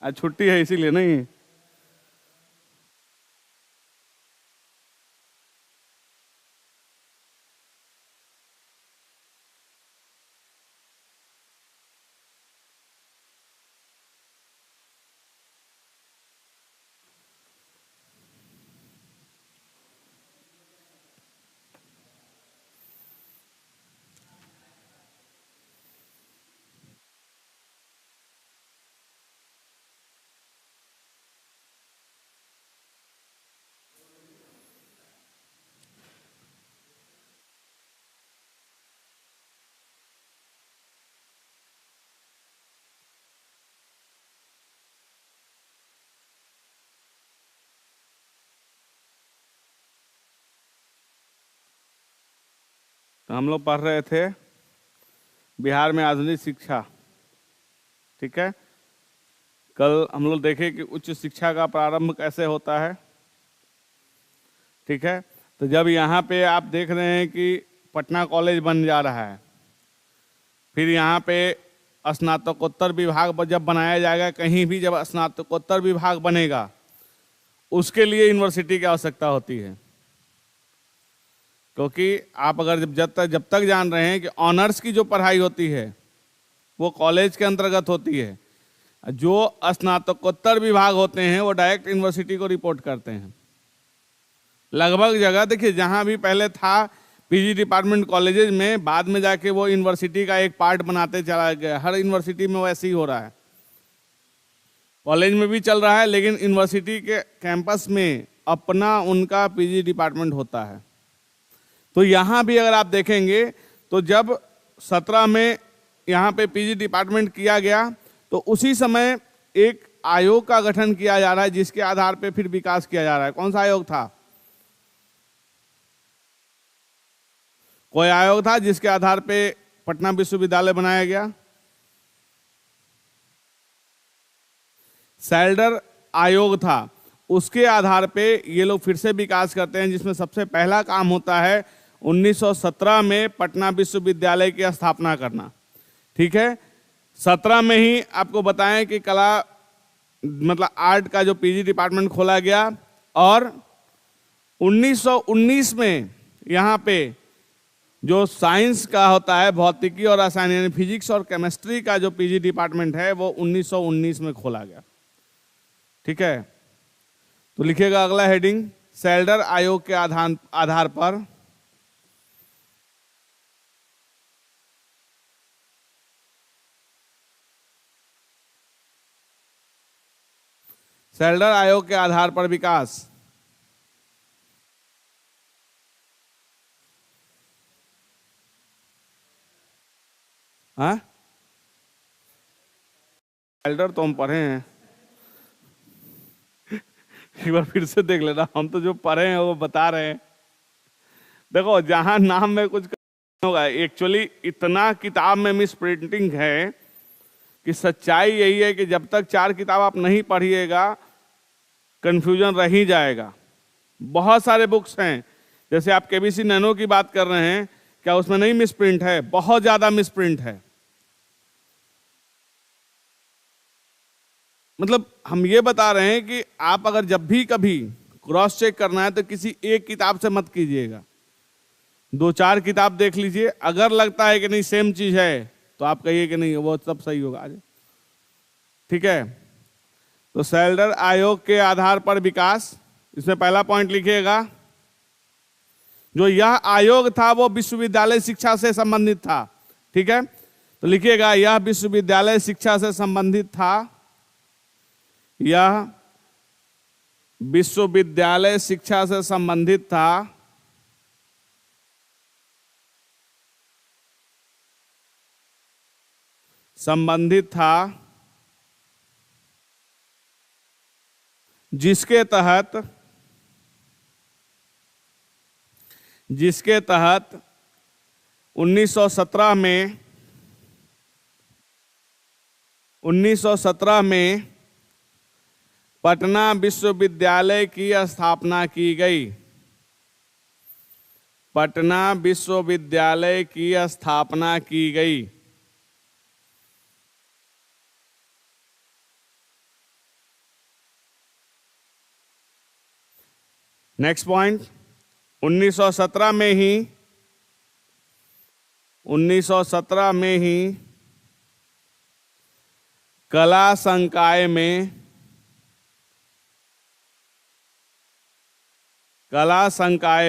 आज छुट्टी है इसीलिए नहीं। तो हम लोग पढ़ रहे थे बिहार में आधुनिक शिक्षा, ठीक है। कल हम लोग देखे कि उच्च शिक्षा का प्रारंभ कैसे होता है, ठीक है। तो जब यहाँ पे आप देख रहे हैं कि पटना कॉलेज बन जा रहा है, फिर यहाँ पे स्नातकोत्तर विभाग जब बनाया जाएगा, कहीं भी जब स्नातकोत्तर विभाग बनेगा उसके लिए यूनिवर्सिटी की आवश्यकता होती है। क्योंकि आप अगर जब तक जान रहे हैं कि ऑनर्स की जो पढ़ाई होती है वो कॉलेज के अंतर्गत होती है, जो स्नातकोत्तर विभाग होते हैं वो डायरेक्ट यूनिवर्सिटी को रिपोर्ट करते हैं। लगभग जगह देखिए जहाँ भी पहले था पीजी डिपार्टमेंट कॉलेजेस में, बाद में जाके वो यूनिवर्सिटी का एक पार्ट बनाते चला गया। हर यूनिवर्सिटी में वैसे ही हो रहा है, कॉलेज में भी चल रहा है, लेकिन यूनिवर्सिटी के कैंपस में अपना उनका पीजी डिपार्टमेंट होता है। तो यहाँ भी अगर आप देखेंगे तो जब 17 में यहाँ पे पीजी डिपार्टमेंट किया गया तो उसी समय एक आयोग का गठन किया जा रहा है जिसके आधार पे फिर विकास किया जा रहा है। कौन सा आयोग था? कोई आयोग था जिसके आधार पे पटना विश्वविद्यालय बनाया गया? सैल्डर आयोग था। उसके आधार पे ये लोग फिर से विकास करते हैं, जिसमें सबसे पहला काम होता है 1917 में पटना विश्वविद्यालय की स्थापना करना, ठीक है। 17 में ही आपको बताएं कि कला मतलब आर्ट का जो पीजी डिपार्टमेंट खोला गया, और 1919 में यहाँ पे जो साइंस का होता है, भौतिकी और रसायन यानी फिजिक्स और केमिस्ट्री का जो पीजी डिपार्टमेंट है वो 1919 में खोला गया, ठीक है। तो लिखिएगा अगला हेडिंग, सैल्डर आयोग के आधार पर सैल्डर आयोग के आधार पर विकास। हाँ, सैल्डर तो हम पढ़े हैं, एक बार फिर से देख लेना। हम तो जो पढ़े हैं वो बता रहे हैं। देखो जहां नाम में कुछ होगा, एक्चुअली इतना किताब में मिस प्रिंटिंग है कि सच्चाई यही है कि जब तक 4 किताब आप नहीं पढ़िएगा कंफ्यूजन रह ही जाएगा। बहुत सारे बुक्स हैं, जैसे आप केबीसी नैनो की बात कर रहे हैं, क्या उसमें नहीं मिस प्रिंट है? बहुत ज्यादा मिस प्रिंट है। मतलब हम ये बता रहे हैं कि आप अगर जब भी कभी क्रॉस चेक करना है तो किसी एक किताब से मत कीजिएगा, 2-4 किताब देख लीजिए। अगर लगता है कि नहीं सेम चीज है तो आप कहिए कि नहीं वो सब सही होगा, ठीक है। तो सैल्डर आयोग के आधार पर विकास, इसमें पहला पॉइंट लिखिएगा, जो यह आयोग था वो विश्वविद्यालय शिक्षा से संबंधित था, ठीक है। तो लिखिएगा यह विश्वविद्यालय शिक्षा से संबंधित था, यह विश्वविद्यालय शिक्षा से संबंधित था, जिसके तहत 1917 में पटना विश्वविद्यालय की स्थापना की गई। पटना विश्वविद्यालय की स्थापना की गई। नेक्स्ट पॉइंट, 1917 में ही 1917 में ही कला संकाय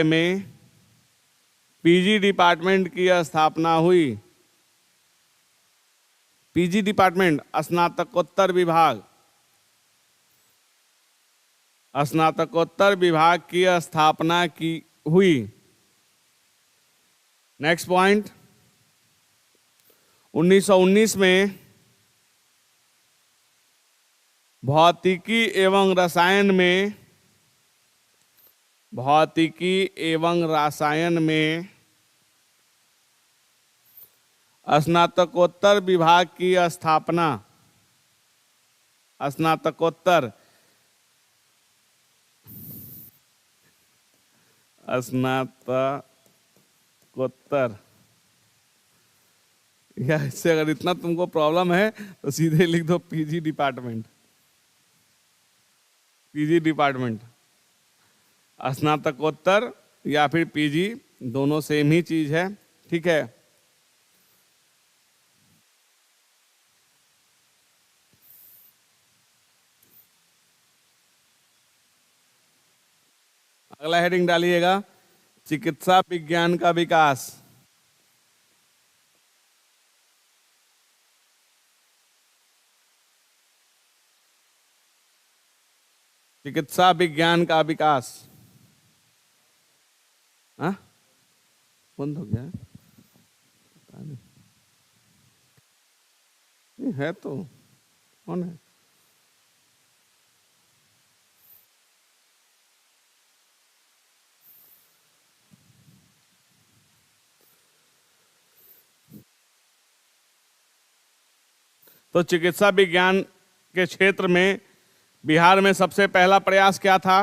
में पीजी डिपार्टमेंट की स्थापना हुई। पीजी डिपार्टमेंट, स्नातकोत्तर विभाग, स्नातकोत्तर विभाग की स्थापना की हुई। नेक्स्ट पॉइंट, 1919 में भौतिकी एवं रसायन में स्नातकोत्तर विभाग की स्थापना, स्नातकोत्तर या इससे अगर इतना तुमको प्रॉब्लम है तो सीधे लिख दो पीजी डिपार्टमेंट। पीजी डिपार्टमेंट, स्नातकोत्तर या फिर पीजी, दोनों सेम ही चीज है, ठीक है। अगला हेडिंग डालिएगा, चिकित्सा विज्ञान का विकास। चिकित्सा विज्ञान का विकास। हाँ, बंद हो गया पता नहीं है तो कौन है? तो चिकित्सा विज्ञान के क्षेत्र में बिहार में सबसे पहला प्रयास क्या था?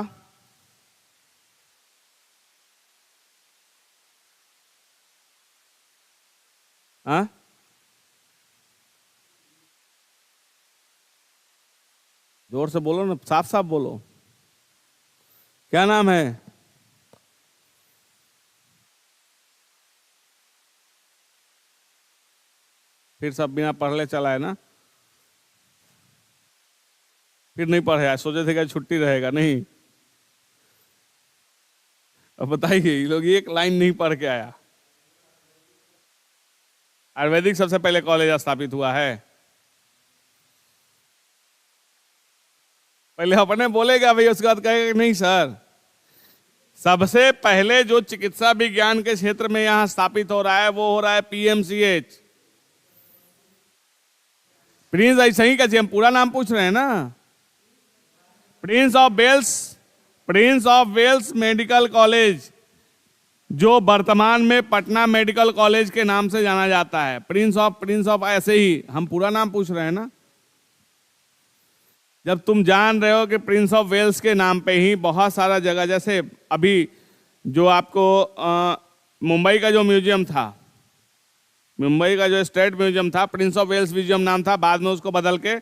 हाँ, जोर से बोलो ना, साफ साफ बोलो, क्या नाम है? फिर सब बिना पढ़ले चला है ना? फिर नहीं पढ़े, सोचे थे कि छुट्टी रहेगा, नहीं। अब बताइए, ये लोग एक लाइन नहीं पढ़ के आया। आयुर्वेदिक सबसे पहले कॉलेज स्थापित हुआ है। पहले अपने बोलेगा भाई, उसके बाद कहेगा नहीं सर। सबसे पहले जो चिकित्सा विज्ञान के क्षेत्र में यहां स्थापित हो रहा है वो हो रहा है पीएमसीएच। प्रिंस, ऐसा ही कैसे, हम पूरा नाम पूछ रहे हैं ना। Prince of Wales Medical College, जो वर्तमान में पटना मेडिकल कॉलेज के नाम से जाना जाता है। प्रिंस ऑफ ऐसे ही, हम पूरा नाम पूछ रहे हैं ना। जब तुम जान रहे हो कि प्रिंस ऑफ वेल्स के नाम पे ही बहुत सारा जगह, जैसे अभी जो आपको मुंबई का जो म्यूजियम था, मुंबई का जो स्टेट म्यूजियम था, प्रिंस ऑफ वेल्स म्यूजियम नाम था, बाद में उसको बदल के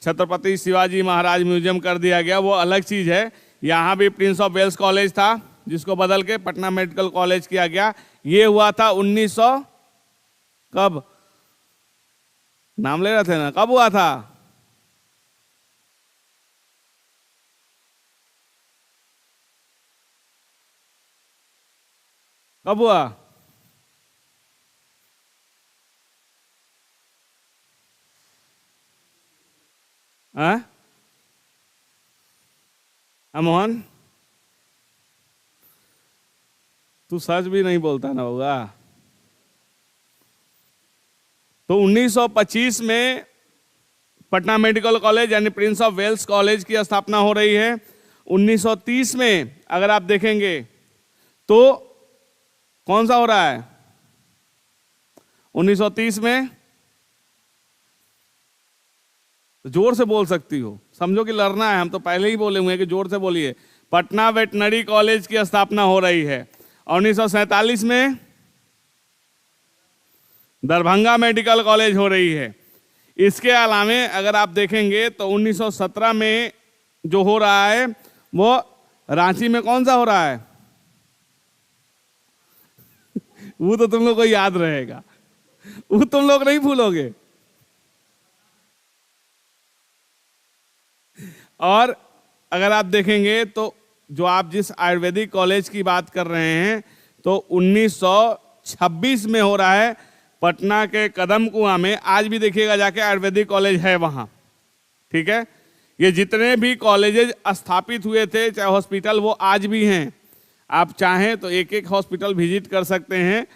छत्रपति शिवाजी महाराज म्यूजियम कर दिया गया, वो अलग चीज है। यहाँ भी प्रिंस ऑफ वेल्स कॉलेज था जिसको बदल के पटना मेडिकल कॉलेज किया गया। ये हुआ था 1900, कब नाम ले रहे थे ना, कब हुआ था? कब हुआ? हाँ मोहन, तू सच भी नहीं बोलता ना होगा। तो 1925 में पटना मेडिकल कॉलेज यानी प्रिंस ऑफ वेल्स कॉलेज की स्थापना हो रही है। 1930 में अगर आप देखेंगे तो कौन सा हो रहा है? 1930 में, जोर से बोल सकती हो, समझो कि लड़ना है। हम तो पहले ही बोले हुए हैं कि जोर से बोलिए। पटना वेटनरी कॉलेज की स्थापना हो रही है। 1947 में दरभंगा मेडिकल कॉलेज हो रही है। इसके अलावे अगर आप देखेंगे तो 1917 में जो हो रहा है वो रांची में कौन सा हो रहा है? वो तो तुम लोग को याद रहेगा, वो तुम लोग नहीं भूलोगे। और अगर आप देखेंगे तो जो आप जिस आयुर्वेदिक कॉलेज की बात कर रहे हैं तो 1926 में हो रहा है पटना के कदम कुआं में। आज भी देखिएगा जाके आयुर्वेदिक कॉलेज है वहां, ठीक है। ये जितने भी कॉलेजेस स्थापित हुए थे चाहे हॉस्पिटल, वो आज भी हैं। आप चाहें तो एक एक हॉस्पिटल विजिट कर सकते हैं।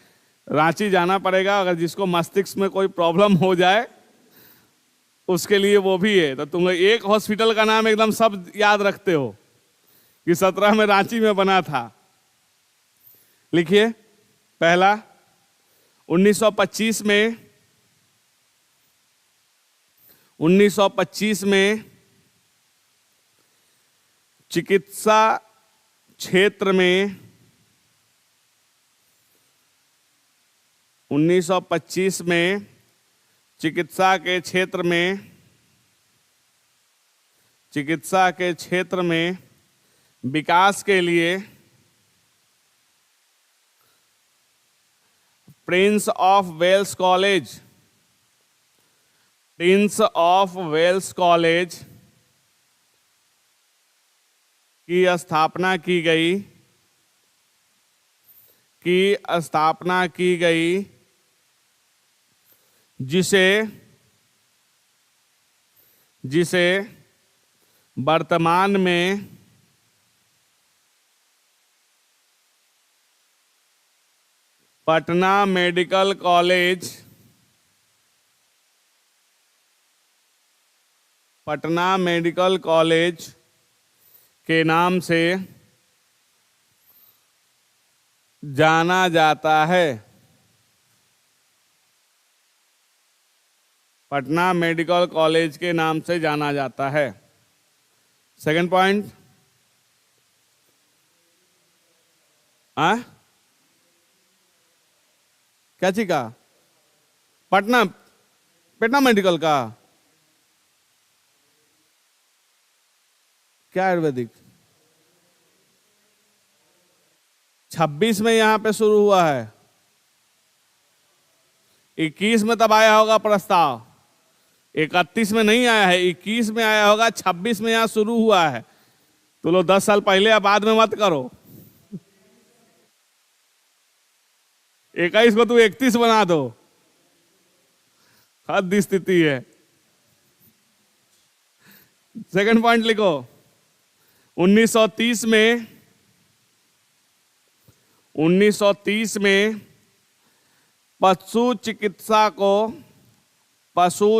रांची जाना पड़ेगा, अगर जिसको मस्तिष्क में कोई प्रॉब्लम हो जाए उसके लिए वो भी है। तो तुम लोग एक हॉस्पिटल का नाम एकदम सब याद रखते हो कि 17 में रांची में बना था। लिखिए पहला 1925 में चिकित्सा क्षेत्र में 1925 में चिकित्सा के क्षेत्र में विकास के लिए प्रिंस ऑफ वेल्स कॉलेज की स्थापना की गई जिसे वर्तमान में पटना मेडिकल कॉलेज के नाम से जाना जाता है। पटना मेडिकल कॉलेज के नाम से जाना जाता है। सेकंड पॉइंट, क्या चीज का? पटना मेडिकल का क्या आयुर्वेदिक? 26 में यहां पे शुरू हुआ है, 21 में तब आया होगा प्रस्ताव, 31 में नहीं आया है, 21 में आया होगा, 26 में यहां शुरू हुआ है। तो लो 10 साल पहले या बाद में मत करो। 21 को तू 31 बना दो, हद स्थिति है। सेकंड पॉइंट लिखो, 1930 में पशु चिकित्सा को बढ़ावा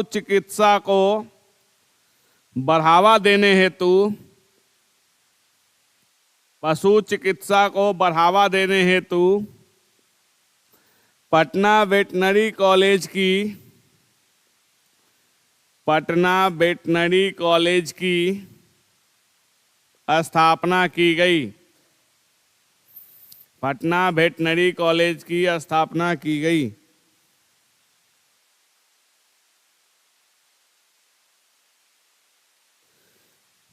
देने हेतु पटना वेटनरी कॉलेज की स्थापना की गई। पटना वेटनरी कॉलेज की स्थापना की गई।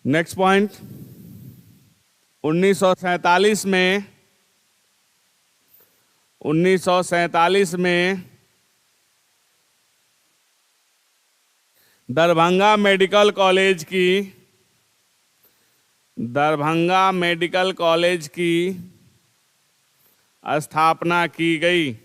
नेक्स्ट पॉइंट, 1947 में दरभंगा मेडिकल कॉलेज की स्थापना की गई।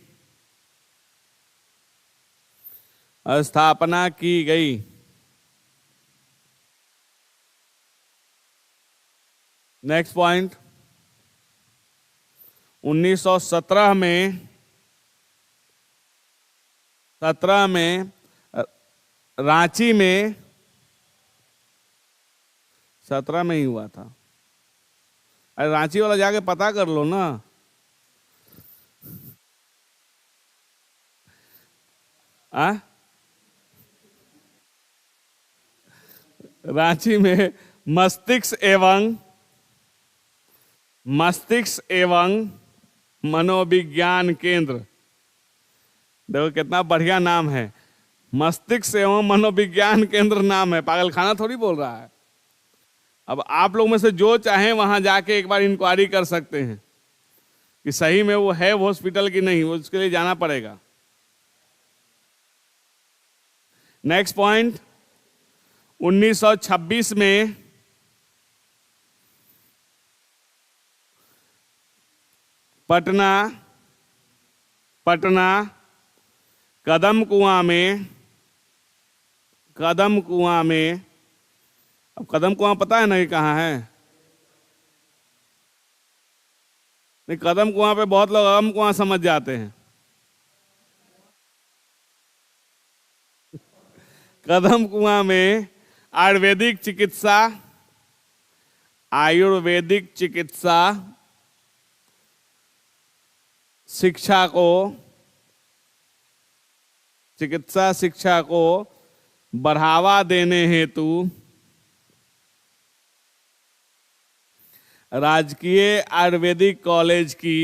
नेक्स्ट पॉइंट, 1917 में रांची में 17 में ही हुआ था। अरे रांची वाला जाके पता कर लो ना। रांची में मस्तिष्क एवं मनोविज्ञान केंद्र। देखो कितना बढ़िया नाम है, मस्तिष्क एवं मनोविज्ञान केंद्र नाम है, पागलखाना थोड़ी बोल रहा है। अब आप लोग में से जो चाहें वहां जाके एक बार इंक्वायरी कर सकते हैं कि सही में वो है वो हॉस्पिटल की नहीं, वो उसके लिए जाना पड़ेगा। नेक्स्ट पॉइंट, 1926 में पटना कदम कुआं में, अब कदम कुआं पता है ना कि कहाँ है? नहीं, कदम कुआं पे बहुत लोग अगम कुआं समझ जाते हैं। कदम कुआं में आयुर्वेदिक चिकित्सा शिक्षा को बढ़ावा देने हेतु राजकीय आयुर्वेदिक कॉलेज की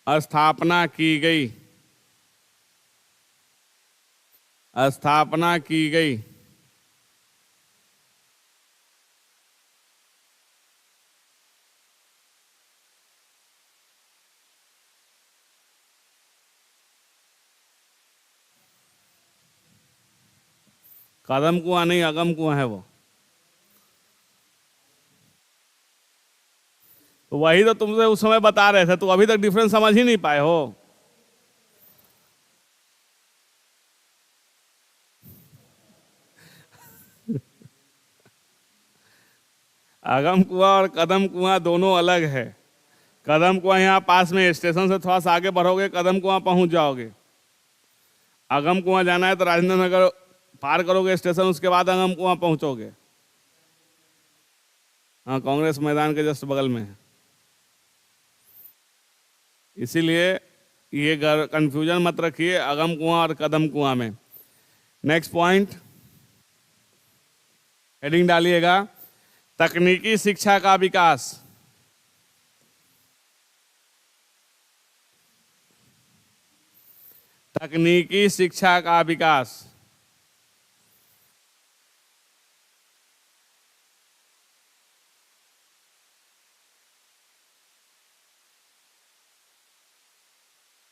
स्थापना की गई। कदम कुआं नहीं, अगम कुआं है वो। तो वही तो तुमसे उस समय बता रहे थे, तो अभी तक डिफरेंस समझ ही नहीं पाए हो। अगम कुआं और कदम कुआं दोनों अलग है। कदम कुआं यहाँ पास में, स्टेशन से थोड़ा सा आगे बढ़ोगे कदम कुआं पहुंच जाओगे। अगम कुआं जाना है तो राजेंद्र नगर पार करोगे स्टेशन, उसके बाद अगम कुआं पहुंचोगे। हाँ, कांग्रेस मैदान के जस्ट बगल में है। इसीलिए ये कंफ्यूजन मत रखिए अगम कुआं और कदम कुआं में। नेक्स्ट पॉइंट, हेडिंग डालिएगा, तकनीकी शिक्षा का विकास। तकनीकी शिक्षा का विकास।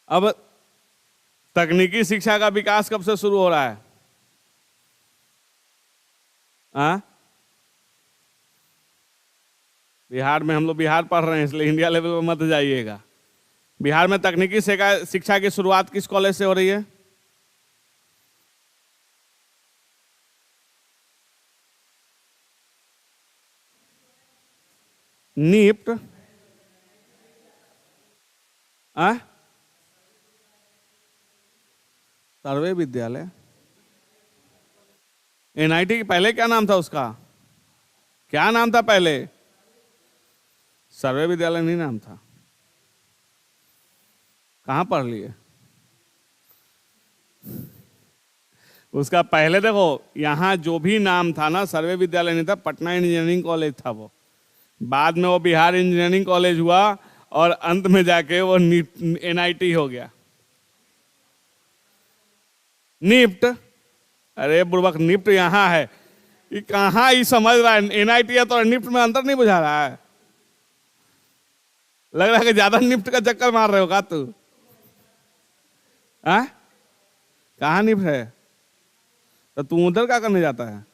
अब तकनीकी शिक्षा का विकास कब से शुरू हो रहा है? बिहार में, हम लोग बिहार पढ़ रहे हैं इसलिए इंडिया लेवल पर मत जाइएगा। बिहार में तकनीकी शिक्षा की शुरुआत किस कॉलेज से हो रही है? निफ्ट, सर्वे विद्यालय, एनआईटी के पहले क्या नाम था उसका? क्या नाम था पहले? सर्वे विद्यालय नहीं नाम था। कहां पढ़ लिए? उसका पहले देखो, यहां जो भी नाम था ना, सर्वे विद्यालय नहीं था, पटना इंजीनियरिंग कॉलेज था वो। बाद में वो बिहार इंजीनियरिंग कॉलेज हुआ और अंत में जाके वो एनआईटी हो गया। निफ्ट, अरे बुर्बक, निफ्ट यहां है, ये कहां ही समझ रहा है? एनआईटी है तो निफ्ट में अंतर नहीं बुझा रहा है? लग रहा है कि ज्यादा निफ्ट का चक्कर मार रहे हो का तू? कहां निफ्ट है? तो तू उधर क्या करने जाता है?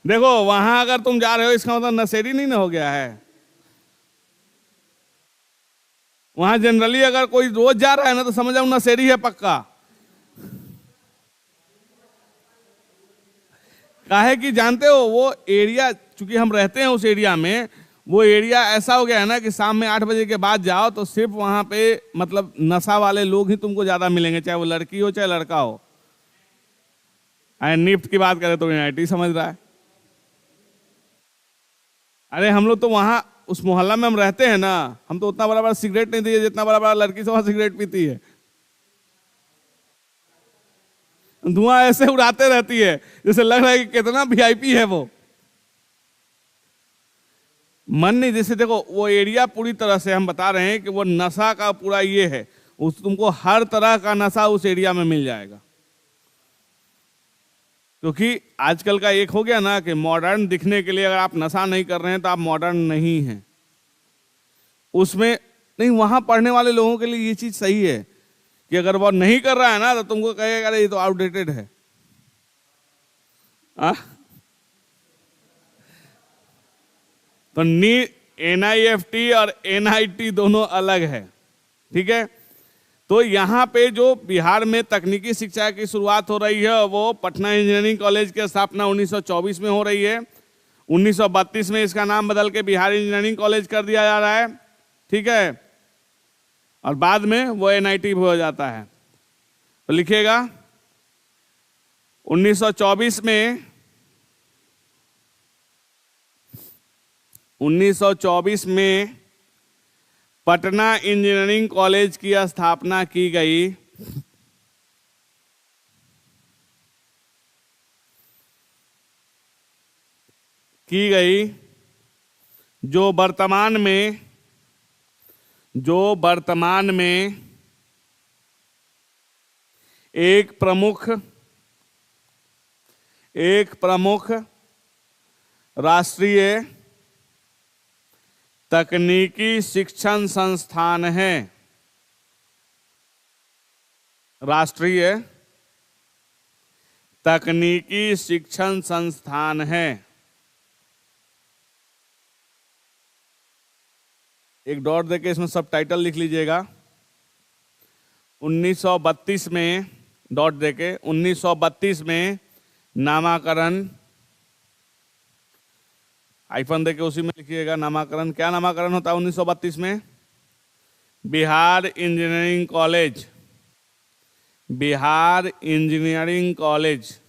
देखो, वहां अगर तुम जा रहे हो इसका मतलब नशेड़ी नहीं ना हो गया है। वहां जनरली अगर कोई रोज जा रहा है ना तो समझ जाओ नशेड़ी है पक्का। काहे कि जानते हो वो एरिया, चूंकि हम रहते हैं उस एरिया में, वो एरिया ऐसा हो गया है ना कि शाम में 8 बजे के बाद जाओ तो सिर्फ वहां पे मतलब नशा वाले लोग ही तुमको ज्यादा मिलेंगे, चाहे वो लड़की हो चाहे लड़का हो। निफ्ट की बात करें तो एनआईटी समझ रहा है। अरे हम लोग तो वहां उस मोहल्ला में हम रहते हैं ना, हम तो उतना बड़ा बड़ा सिगरेट नहीं दिए जितना बड़ा बड़ा लड़की से वहां सिगरेट पीती है। धुआं ऐसे उड़ाते रहती है जैसे लग रहा है कि कितना वीआईपी है वो। मन नहीं, जैसे देखो वो एरिया पूरी तरह से हम बता रहे हैं कि वो नशा का पूरा ये है, उस तुमको हर तरह का नशा उस एरिया में मिल जाएगा। क्योंकि आजकल का एक हो गया ना कि मॉडर्न दिखने के लिए अगर आप नशा नहीं कर रहे हैं तो आप मॉडर्न नहीं हैं। उसमें नहीं, वहां पढ़ने वाले लोगों के लिए ये चीज सही है कि अगर वो नहीं कर रहा है ना तो तुमको कहेगा अरे ये तो आउटडेटेड है। तो NIFT और NIT दोनों अलग है, ठीक है। तो यहाँ पे जो बिहार में तकनीकी शिक्षा की शुरुआत हो रही है वो पटना इंजीनियरिंग कॉलेज की स्थापना 1924 में हो रही है। 1932 में इसका नाम बदल के बिहार इंजीनियरिंग कॉलेज कर दिया जा रहा है, ठीक है। और बाद में वो NIT हो जाता है। तो लिखिएगा 1924 में पटना इंजीनियरिंग कॉलेज की स्थापना की गई। जो वर्तमान में एक प्रमुख राष्ट्रीय तकनीकी शिक्षण संस्थान है। राष्ट्रीय तकनीकी शिक्षण संस्थान है। एक डॉट देके इसमें सब टाइटल लिख लीजिएगा। 1932 में डॉट देके 1932 में नामाकरण, आइफन देके उसी में लिखिएगा नामाकरण। क्या नामाकरण होता है 1932 में? Bihar engineering college. Bihar engineering college.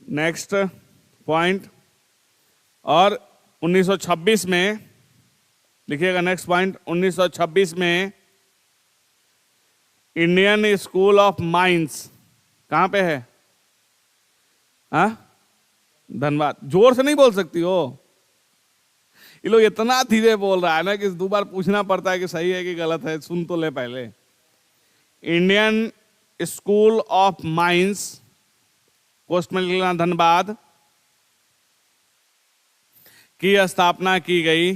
Next point, और 1926 में लिखिएगा नेक्स्ट पॉइंट, 1926 में इंडियन स्कूल ऑफ माइंस कहां पे है? धनबाद। जोर से नहीं बोल सकती हो, ये लोग इतना धीरे बोल रहा है ना कि दो बार पूछना पड़ता है कि सही है कि गलत है। सुन तो ले पहले। Indian school of mines post में लिखना धनबाद की स्थापना की गई।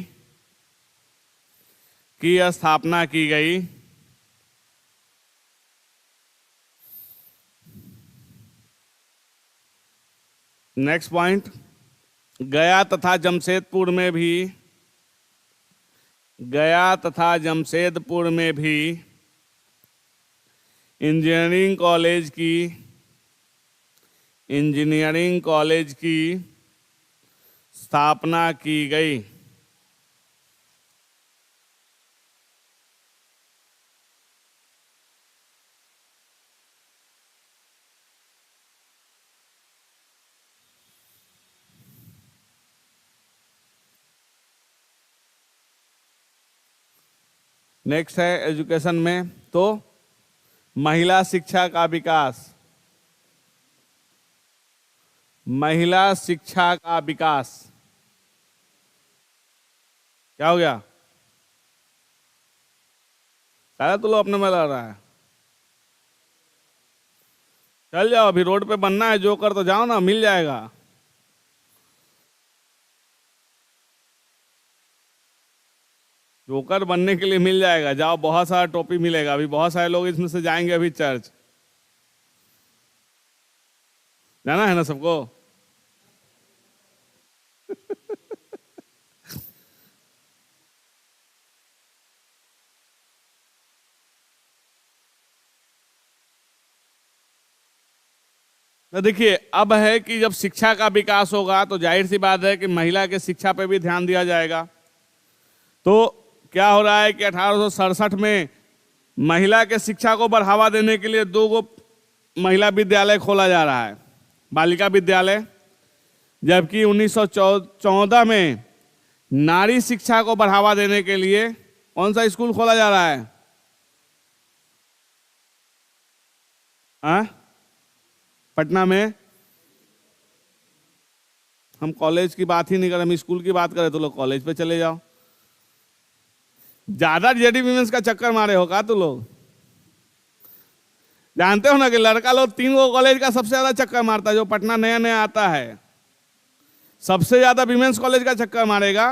नेक्स्ट पॉइंट, गया तथा जमशेदपुर में भी इंजीनियरिंग कॉलेज की स्थापना की गई। नेक्स्ट है एजुकेशन में, तो महिला शिक्षा का विकास। महिला शिक्षा का विकास क्या हो गया? सारा तो लो अपने में लड़ रहा है। चल जाओ, अभी रोड पे बनना है, जो कर तो जाओ ना, मिल जाएगा। जोकर बनने के लिए मिल जाएगा, जाओ, बहुत सारा टोपी मिलेगा। अभी बहुत सारे लोग इसमें से जाएंगे अभी चर्च। जाना है ना सबको? तो देखिए, अब है कि जब शिक्षा का विकास होगा तो जाहिर सी बात है कि महिला के शिक्षा पे भी ध्यान दिया जाएगा। तो क्या हो रहा है कि 1867 में महिला के शिक्षा को बढ़ावा देने के लिए दो महिला विद्यालय खोला जा रहा है, बालिका विद्यालय, जबकि 1914 में नारी शिक्षा को बढ़ावा देने के लिए कौन सा स्कूल खोला जा रहा है? पटना में। हम कॉलेज की बात ही नहीं करें, हम स्कूल की बात करें तो लोग कॉलेज पे चले जाओ। ज्यादा जेडी विमेंस का चक्कर मारे हो का तो लोग? जानते हो ना कि लड़का लोग 3 कॉलेज का सबसे ज्यादा चक्कर मारता है, जो पटना नया नया आता है सबसे ज्यादा विमेंस कॉलेज का चक्कर मारेगा।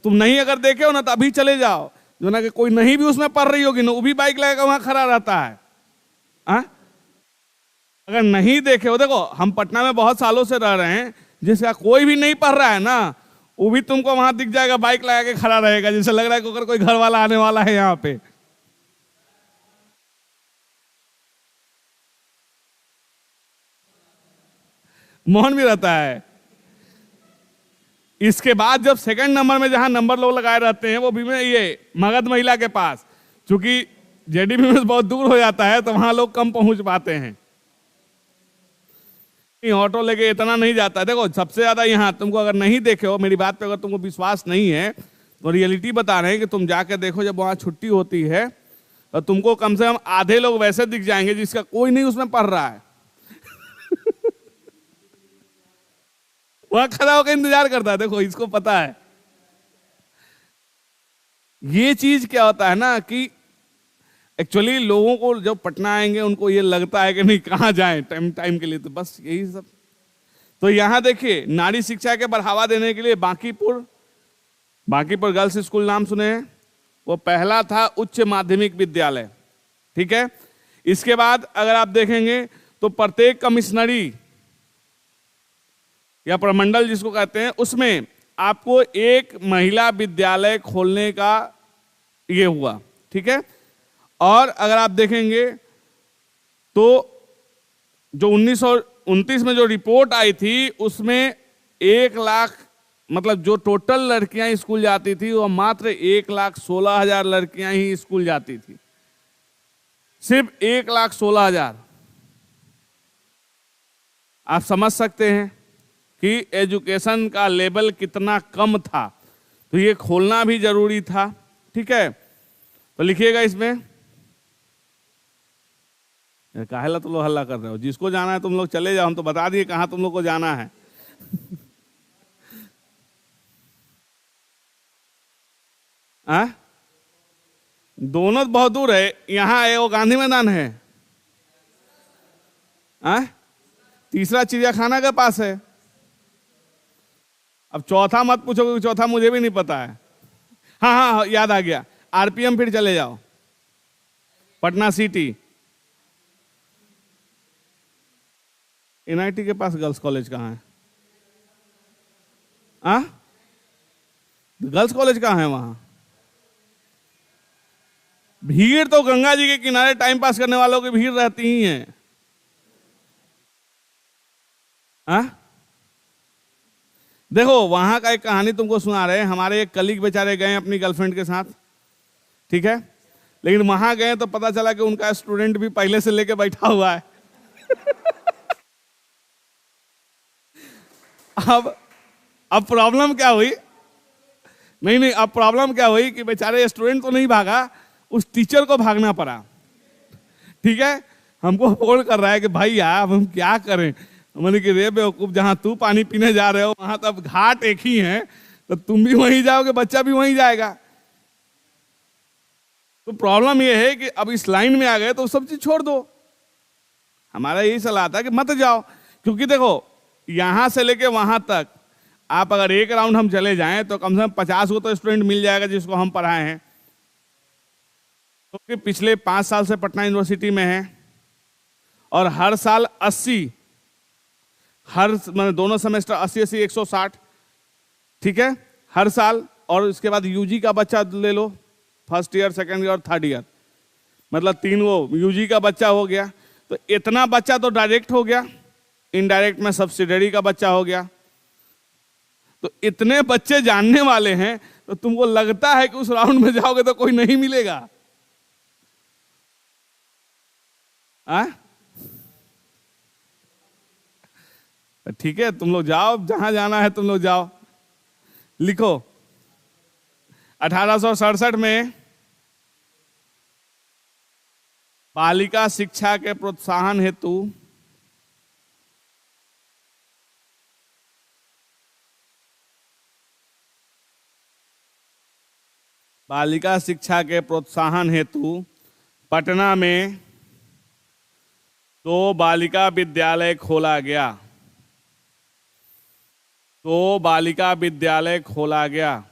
तुम नहीं अगर देखे हो ना तो अभी चले जाओ, जो ना कि कोई नहीं भी उसमें पढ़ रही होगी ना, वो भी बाइक लगाकर वहां खड़ा रहता है। अगर नहीं देखे हो, देखो हम पटना में बहुत सालों से रह रहे हैं, जिसका कोई भी नहीं पढ़ रहा है ना, वो भी तुमको वहां दिख जाएगा, बाइक लगा के खड़ा रहेगा, जैसे लग रहा है कि अगर कोई घर वाला आने वाला है यहाँ पे। मौन भी रहता है। इसके बाद जब सेकंड नंबर में जहां नंबर लोग लगाए रहते हैं वो भी में ये मगध महिला के पास, क्योंकि जेडी में बहुत दूर हो जाता है तो वहां लोग कम पहुंच पाते हैं। ऑटो लेके इतना नहीं जाता। देखो सबसे ज्यादा यहाँ तुमको अगर नहीं देखे हो, मेरी बात पे अगर तुमको विश्वास नहीं है तो रियलिटी बता रहे हैं कि तुम जाके देखो, जब वहां छुट्टी होती है तो तुमको कम से कम आधे लोग वैसे दिख जाएंगे जिसका कोई नहीं उसमें पढ़ रहा है। वहां खड़ा होकर इंतजार करता है। देखो इसको पता है ये चीज क्या होता है ना, कि एक्चुअली लोगों को जब पटना आएंगे उनको ये लगता है कि नहीं कहाँ जाएं टाइम के लिए, तो बस यही सब। तो यहां देखिए नारी शिक्षा के बढ़ावा देने के लिए बांकीपुर गर्ल्स स्कूल नाम सुने हैं, वो पहला था उच्च माध्यमिक विद्यालय। ठीक है, इसके बाद अगर आप देखेंगे तो प्रत्येक कमिश्नरी या प्रमंडल जिसको कहते हैं, उसमें आपको एक महिला विद्यालय खोलने का ये हुआ। ठीक है, और अगर आप देखेंगे तो जो 1929 में जो रिपोर्ट आई थी उसमें 1 लाख, मतलब जो टोटल लड़कियां स्कूल जाती थी वो मात्र 1,16,000 लड़कियां ही स्कूल जाती थी, सिर्फ 1,16,000। आप समझ सकते हैं कि एजुकेशन का लेवल कितना कम था, तो ये खोलना भी जरूरी था। ठीक है, तो लिखिएगा इसमें। काहेला तुम लोग हल्ला कर रहे हो? जिसको जाना है तुम लोग चले जाओ, हम तो बता दिए कहां तुम लोग को जाना है। दोनों बहुत दूर है, यहाँ है वो गांधी मैदान है, तीसरा चिड़ियाखाना के पास है। अब चौथा मत पूछो क्योंकि चौथा मुझे भी नहीं पता है। हाँ, याद आ गया, आरपीएम फिर चले जाओ, पटना सिटी। एनआईटी के पास गर्ल्स कॉलेज कहाँ है? गर्ल्स कॉलेज कहाँ है? वहां भीड़ तो गंगा जी के किनारे टाइम पास करने वालों की भीड़ रहती ही है। देखो वहां का एक कहानी तुमको सुना रहे हैं। हमारे एक कलीग बेचारे गए अपनी गर्लफ्रेंड के साथ, ठीक है, लेकिन वहां गए तो पता चला कि उनका स्टूडेंट भी पहले से लेके बैठा हुआ है। अब प्रॉब्लम क्या हुई? नहीं, अब प्रॉब्लम क्या हुई कि बेचारे स्टूडेंट तो नहीं भागा, उस टीचर को भागना पड़ा। ठीक है, हमको फोन कर रहा है कि भाई यार हम क्या करें। मैंने कि रे बेवकूफ, जहां तू पानी पीने जा रहे हो वहां तो अब घाट एक ही है, तो तुम भी वहीं जाओगे, बच्चा भी वहीं जाएगा। तो प्रॉब्लम ये है कि अब इस लाइन में आ गए तो सब चीज छोड़ दो। हमारा यही सलाह था कि मत जाओ, क्योंकि देखो यहां से लेके वहां तक आप अगर एक राउंड हम चले जाएं तो कम से कम 50 को तो स्टूडेंट मिल जाएगा जिसको हम पढ़ाए हैं। क्योंकि पिछले 5 साल से पटना यूनिवर्सिटी में है और हर साल 80, मतलब दोनों सेमेस्टर 80 160, ठीक है, हर साल। और इसके बाद यूजी का बच्चा ले लो, फर्स्ट ईयर, सेकंड ईयर और थर्ड ईयर, मतलब 3 वो यूजी का बच्चा हो गया। तो इतना बच्चा तो डायरेक्ट हो गया, इनडायरेक्ट में सब्सिडरी का बच्चा हो गया। तो इतने बच्चे जानने वाले हैं, तो तुमको लगता है कि उस राउंड में जाओगे तो कोई नहीं मिलेगा? आ? ठीक है, तुम लोग जाओ, जहां जाना है तुम लोग जाओ, लिखो। 1867 में बालिका शिक्षा के प्रोत्साहन हेतु बालिका शिक्षा के प्रोत्साहन हेतु पटना में 2 बालिका विद्यालय खोला गया। 2 बालिका विद्यालय खोला गया।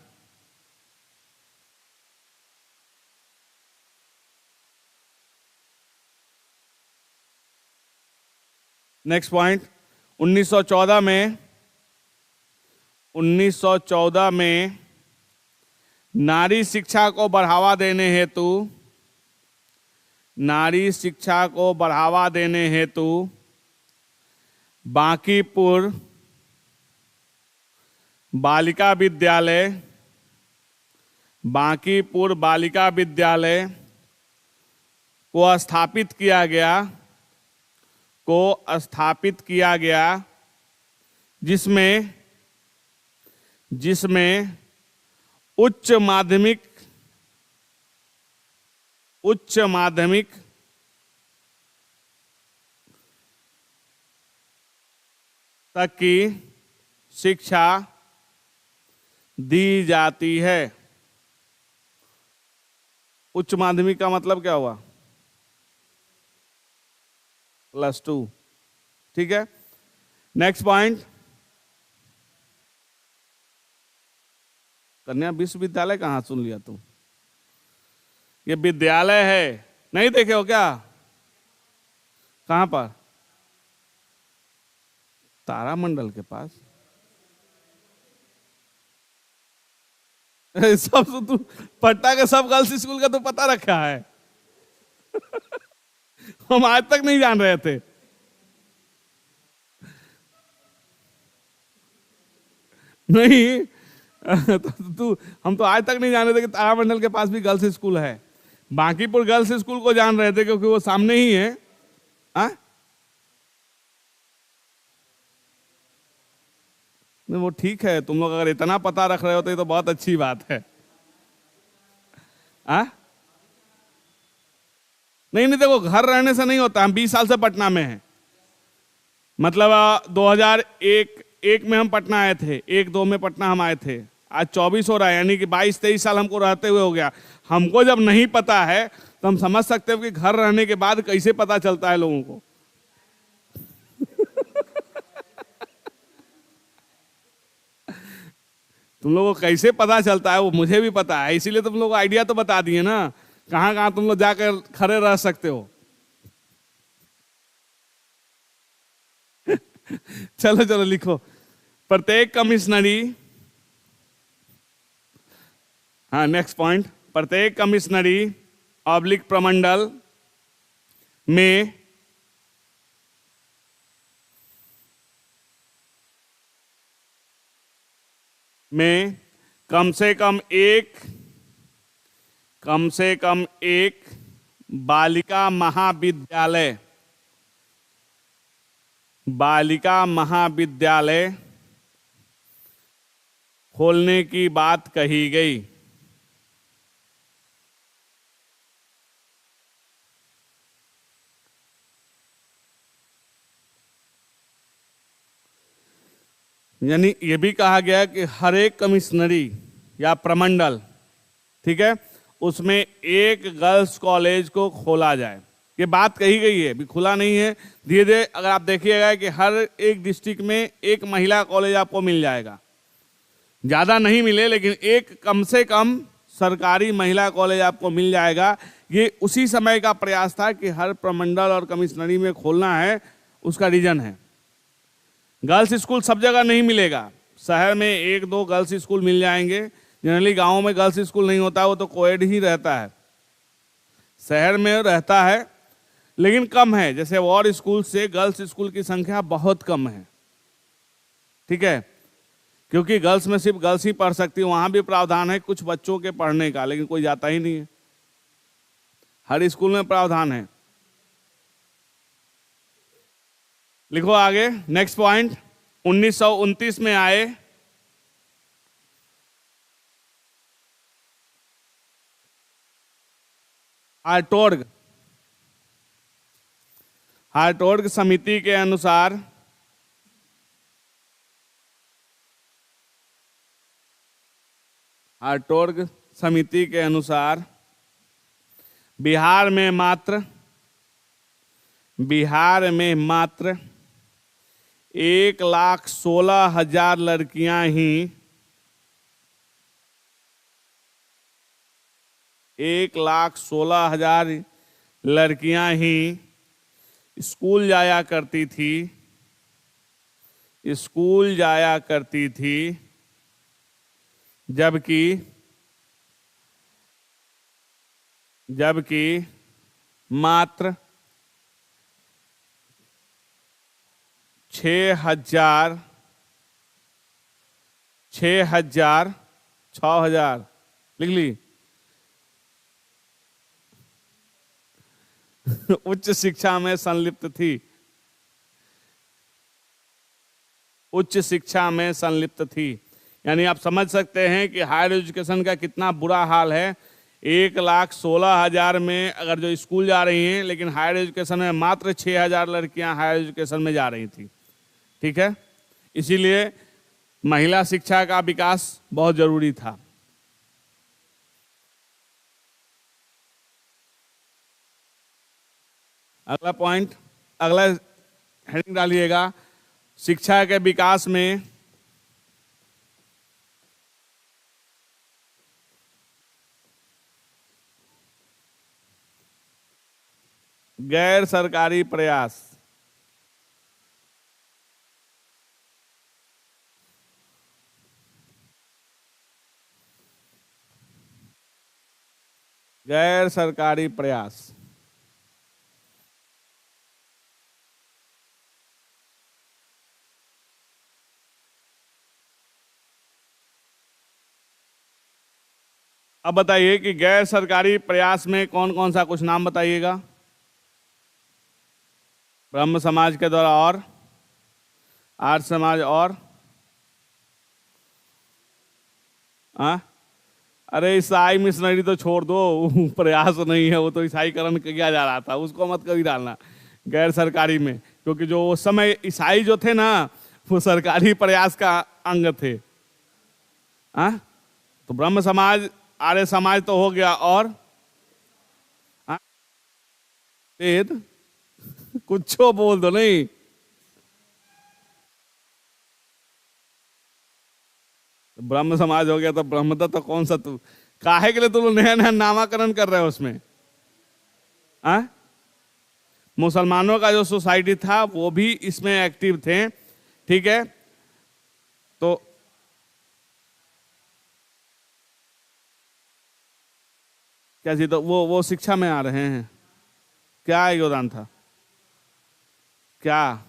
नेक्स्ट पॉइंट, 1914 में नारी शिक्षा को बढ़ावा देने हेतु बांकीपुर बालिका विद्यालय को स्थापित किया गया, जिसमें उच्च माध्यमिक तक की शिक्षा दी जाती है। उच्च माध्यमिक का मतलब क्या हुआ? +2। ठीक है, नेक्स्ट पॉइंट, कन्या विश्वविद्यालय कहाँ सुन लिया तुम? ये विद्यालय है, नहीं देखे हो क्या? कहां पर? तारामंडल के पास। सब तू पटना के सब गर्ल्स स्कूल का तो पता रखा है। हम आज तक नहीं जान रहे थे। नहीं हम तो आज तक नहीं जान रहे थे कि तारामंडल के पास भी गर्ल्स स्कूल है। बांकीपुर गर्ल्स स्कूल को जान रहे थे क्योंकि वो सामने ही है। नहीं, वो ठीक है, तुम लोग अगर इतना पता रख रहे हो तो ये तो बहुत अच्छी बात है। नहीं देखो, घर रहने से नहीं होता। हम 20 साल से पटना में हैं, मतलब 2001 में हम पटना आए थे, 1-2 में पटना हम आए थे। आज 24 हो रहा है, यानी कि 22-23 साल हमको रहते हुए हो गया। हमको जब नहीं पता है तो हम समझ सकते हो कि घर रहने के बाद कैसे पता चलता है लोगों को। तुम लोगों को कैसे पता चलता है वो मुझे भी पता है, इसीलिए तुम लोगों को आइडिया तो बता दिए ना, कहां कहां तुम लोग जाकर खड़े रह सकते हो। चलो लिखो, प्रत्येक कमिश्नरी, नेक्स्ट पॉइंट, प्रत्येक कमिश्नरी / प्रमंडल में कम से कम एक बालिका महाविद्यालय खोलने की बात कही गई। यानी ये भी कहा गया कि हर एक कमिश्नरी या प्रमंडल, ठीक है, उसमें एक गर्ल्स कॉलेज को खोला जाए। ये बात कही गई है, भी खुला नहीं है। धीरे धीरे अगर आप देखिएगा कि हर एक डिस्ट्रिक्ट में एक महिला कॉलेज आपको मिल जाएगा। ज़्यादा नहीं मिले लेकिन एक कम से कम सरकारी महिला कॉलेज आपको मिल जाएगा। ये उसी समय का प्रयास था कि हर प्रमंडल और कमिश्नरी में खोलना है, उसका रीजन है। गर्ल्स स्कूल सब जगह नहीं मिलेगा, शहर में 1-2 गर्ल्स स्कूल मिल जाएंगे। जनरली गाँव में गर्ल्स स्कूल नहीं होता, वो तो कोएड ही रहता है। शहर में रहता है लेकिन कम है, जैसे और स्कूल से गर्ल्स स्कूल की संख्या बहुत कम है, ठीक है, क्योंकि गर्ल्स में सिर्फ गर्ल्स ही पढ़ सकती है। वहाँ भी प्रावधान है कुछ बच्चों के पढ़ने का, लेकिन कोई जाता ही नहीं है। हर स्कूल में प्रावधान है। लिखो आगे नेक्स्ट पॉइंट। 1929 में आए हार्टोर्ग समिति के अनुसार हार्टोर्ग समिति के अनुसार बिहार में मात्र 1,16,000 लड़कियां ही 1,16,000 लड़कियां ही स्कूल जाया करती थी, जबकि मात्र 6,000 लिख ली उच्च शिक्षा में संलिप्त थी। यानी आप समझ सकते हैं कि हायर एजुकेशन का कितना बुरा हाल है। 1,16,000 में अगर जो स्कूल जा रही हैं, लेकिन हायर एजुकेशन में मात्र 6,000 लड़कियां हायर एजुकेशन में जा रही थी। ठीक है, इसीलिए महिला शिक्षा का विकास बहुत जरूरी था। अगला पॉइंट, अगला हेडिंग डालिएगा, शिक्षा के विकास में गैर सरकारी प्रयास। गैर सरकारी प्रयास अब बताइए कि गैर सरकारी प्रयास में कौन कौन सा, कुछ नाम बताइएगा। ब्रह्म समाज के द्वारा और आर्य समाज और अरे ईसाई मिशनरी तो छोड़ दो, प्रयास नहीं है, वो तो ईसाईकरण किया जा रहा था, उसको मत कभी डालना गैर सरकारी में, क्योंकि जो उस समय ईसाई जो थे ना, वो सरकारी प्रयास का अंग थे। तो ब्रह्म समाज, आर्य समाज तो हो गया, और वेद कुछ बोल दो नहीं। ब्रह्म समाज हो गया तो ब्रह्मदत्त तो कौन सा, तू काहे के लिए तुम नया नया नामाकरण कर रहे हो उसमें। मुसलमानों का जो सोसाइटी था वो भी इसमें एक्टिव थे। ठीक है, तो क्या जी, तो वो शिक्षा में आ रहे हैं, क्या योगदान था, क्या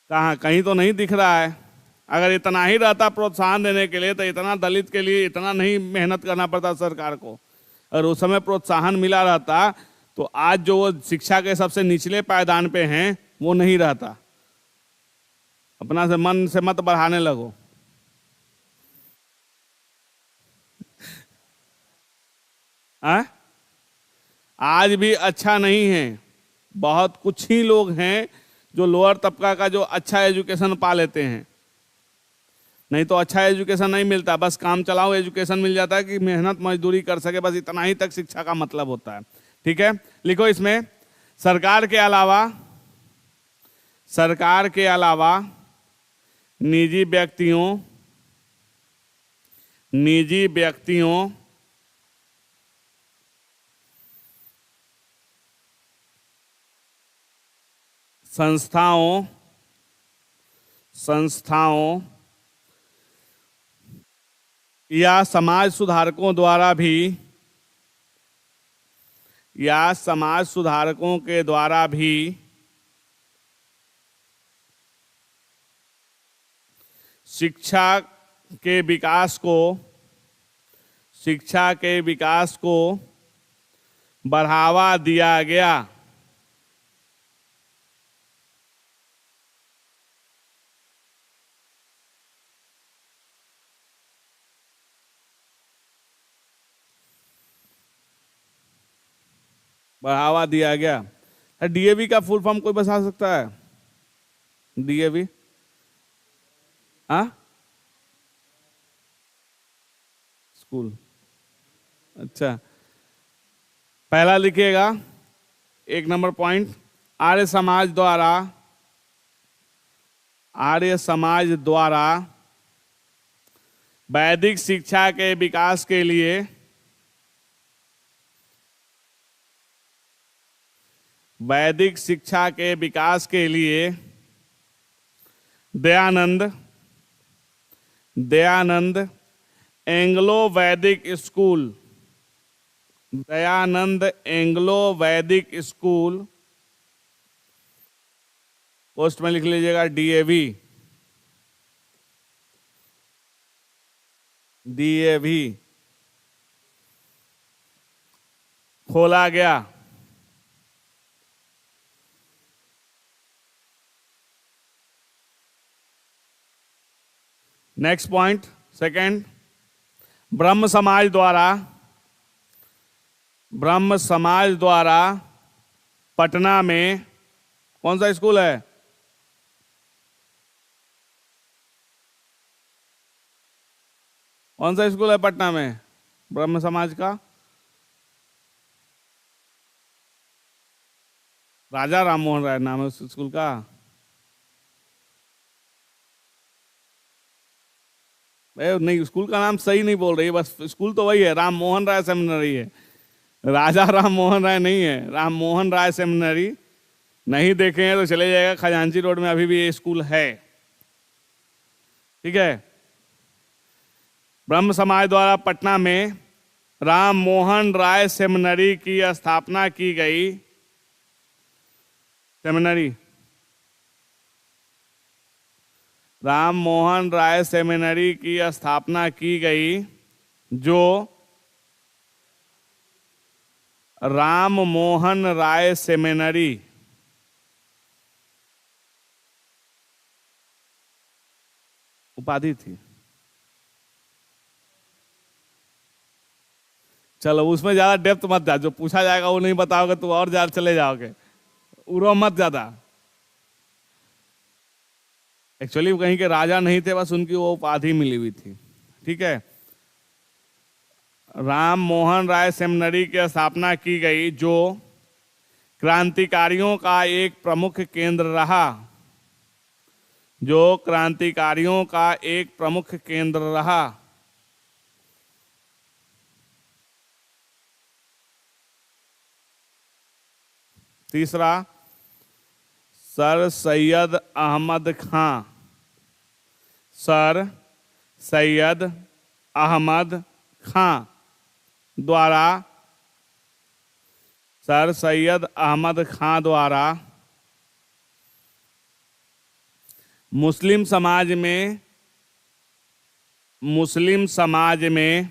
कहाँ, कहीं तो नहीं दिख रहा है। अगर इतना ही रहता प्रोत्साहन देने के लिए, तो इतना दलित के लिए इतना नहीं मेहनत करना पड़ता सरकार को। अगर उस समय प्रोत्साहन मिला रहता तो आज जो वो शिक्षा के सबसे निचले पायदान पे हैं वो नहीं रहता। अपना से मन से मत बढ़ाने लगो। आज भी अच्छा नहीं है। बहुत कुछ ही लोग हैं जो लोअर तबका का जो अच्छा एजुकेशन पा लेते हैं, नहीं तो अच्छा एजुकेशन नहीं मिलता। बस काम चलाओ एजुकेशन मिल जाता है कि मेहनत मजदूरी कर सके, बस इतना ही तक शिक्षा का मतलब होता है। ठीक है, लिखो इसमें, सरकार के अलावा निजी व्यक्तियों संस्थाओं या समाज सुधारकों के द्वारा भी शिक्षा के विकास को बढ़ावा दिया गया। बढ़ावा दिया गया। डीएवी का फुल फॉर्म कोई बता सकता है? डीएवी, हाँ, स्कूल। अच्छा, पहला लिखिएगा 1 नंबर पॉइंट, आर्य समाज द्वारा, आर्य समाज द्वारा वैदिक शिक्षा के विकास के लिए वैदिक शिक्षा के विकास के लिए दयानंद एंग्लो वैदिक स्कूल, दयानंद एंग्लो वैदिक स्कूल, पोस्ट में लिख लीजिएगा डीएवी, डीएवी खोला गया। नेक्स्ट पॉइंट, सेकंड, ब्रह्म समाज द्वारा पटना में कौन सा स्कूल है? कौन सा स्कूल है पटना में ब्रह्म समाज का? राजा राम मोहन राय नाम है उस स्कूल का। नहीं, स्कूल का नाम सही नहीं बोल रही, बस स्कूल तो वही है, राम मोहन राय सेमिनरी है, राजा राम मोहन राय नहीं है, राम मोहन राय सेमिनरी। नहीं देखे हैं तो चले जाएगा, खजांची रोड में अभी भी ये स्कूल है। ठीक है, ब्रह्म समाज द्वारा पटना में राम मोहन राय सेमिनरी की स्थापना की गई। सेमिनरी, राम मोहन राय सेमिनरी की स्थापना की गई, जो राम मोहन राय सेमिनरी उपाधि थी। चलो उसमें ज्यादा डेप्थ मत जा, जो पूछा जाएगा वो नहीं बताओगे तो और ज्यादा चले जाओगे, उड़ो मत ज्यादा। एक्चुअली वो कहीं के राजा नहीं थे, बस उनकी वो उपाधि मिली हुई थी। ठीक है, राम मोहन राय सेमिनरी की स्थापना की गई, जो क्रांतिकारियों का एक प्रमुख केंद्र रहा, जो क्रांतिकारियों का एक प्रमुख केंद्र रहा। तीसरा, सर सैयद अहमद खां, सर सैयद अहमद खां द्वारा, सर सैयद अहमद खां द्वारा मुस्लिम समाज में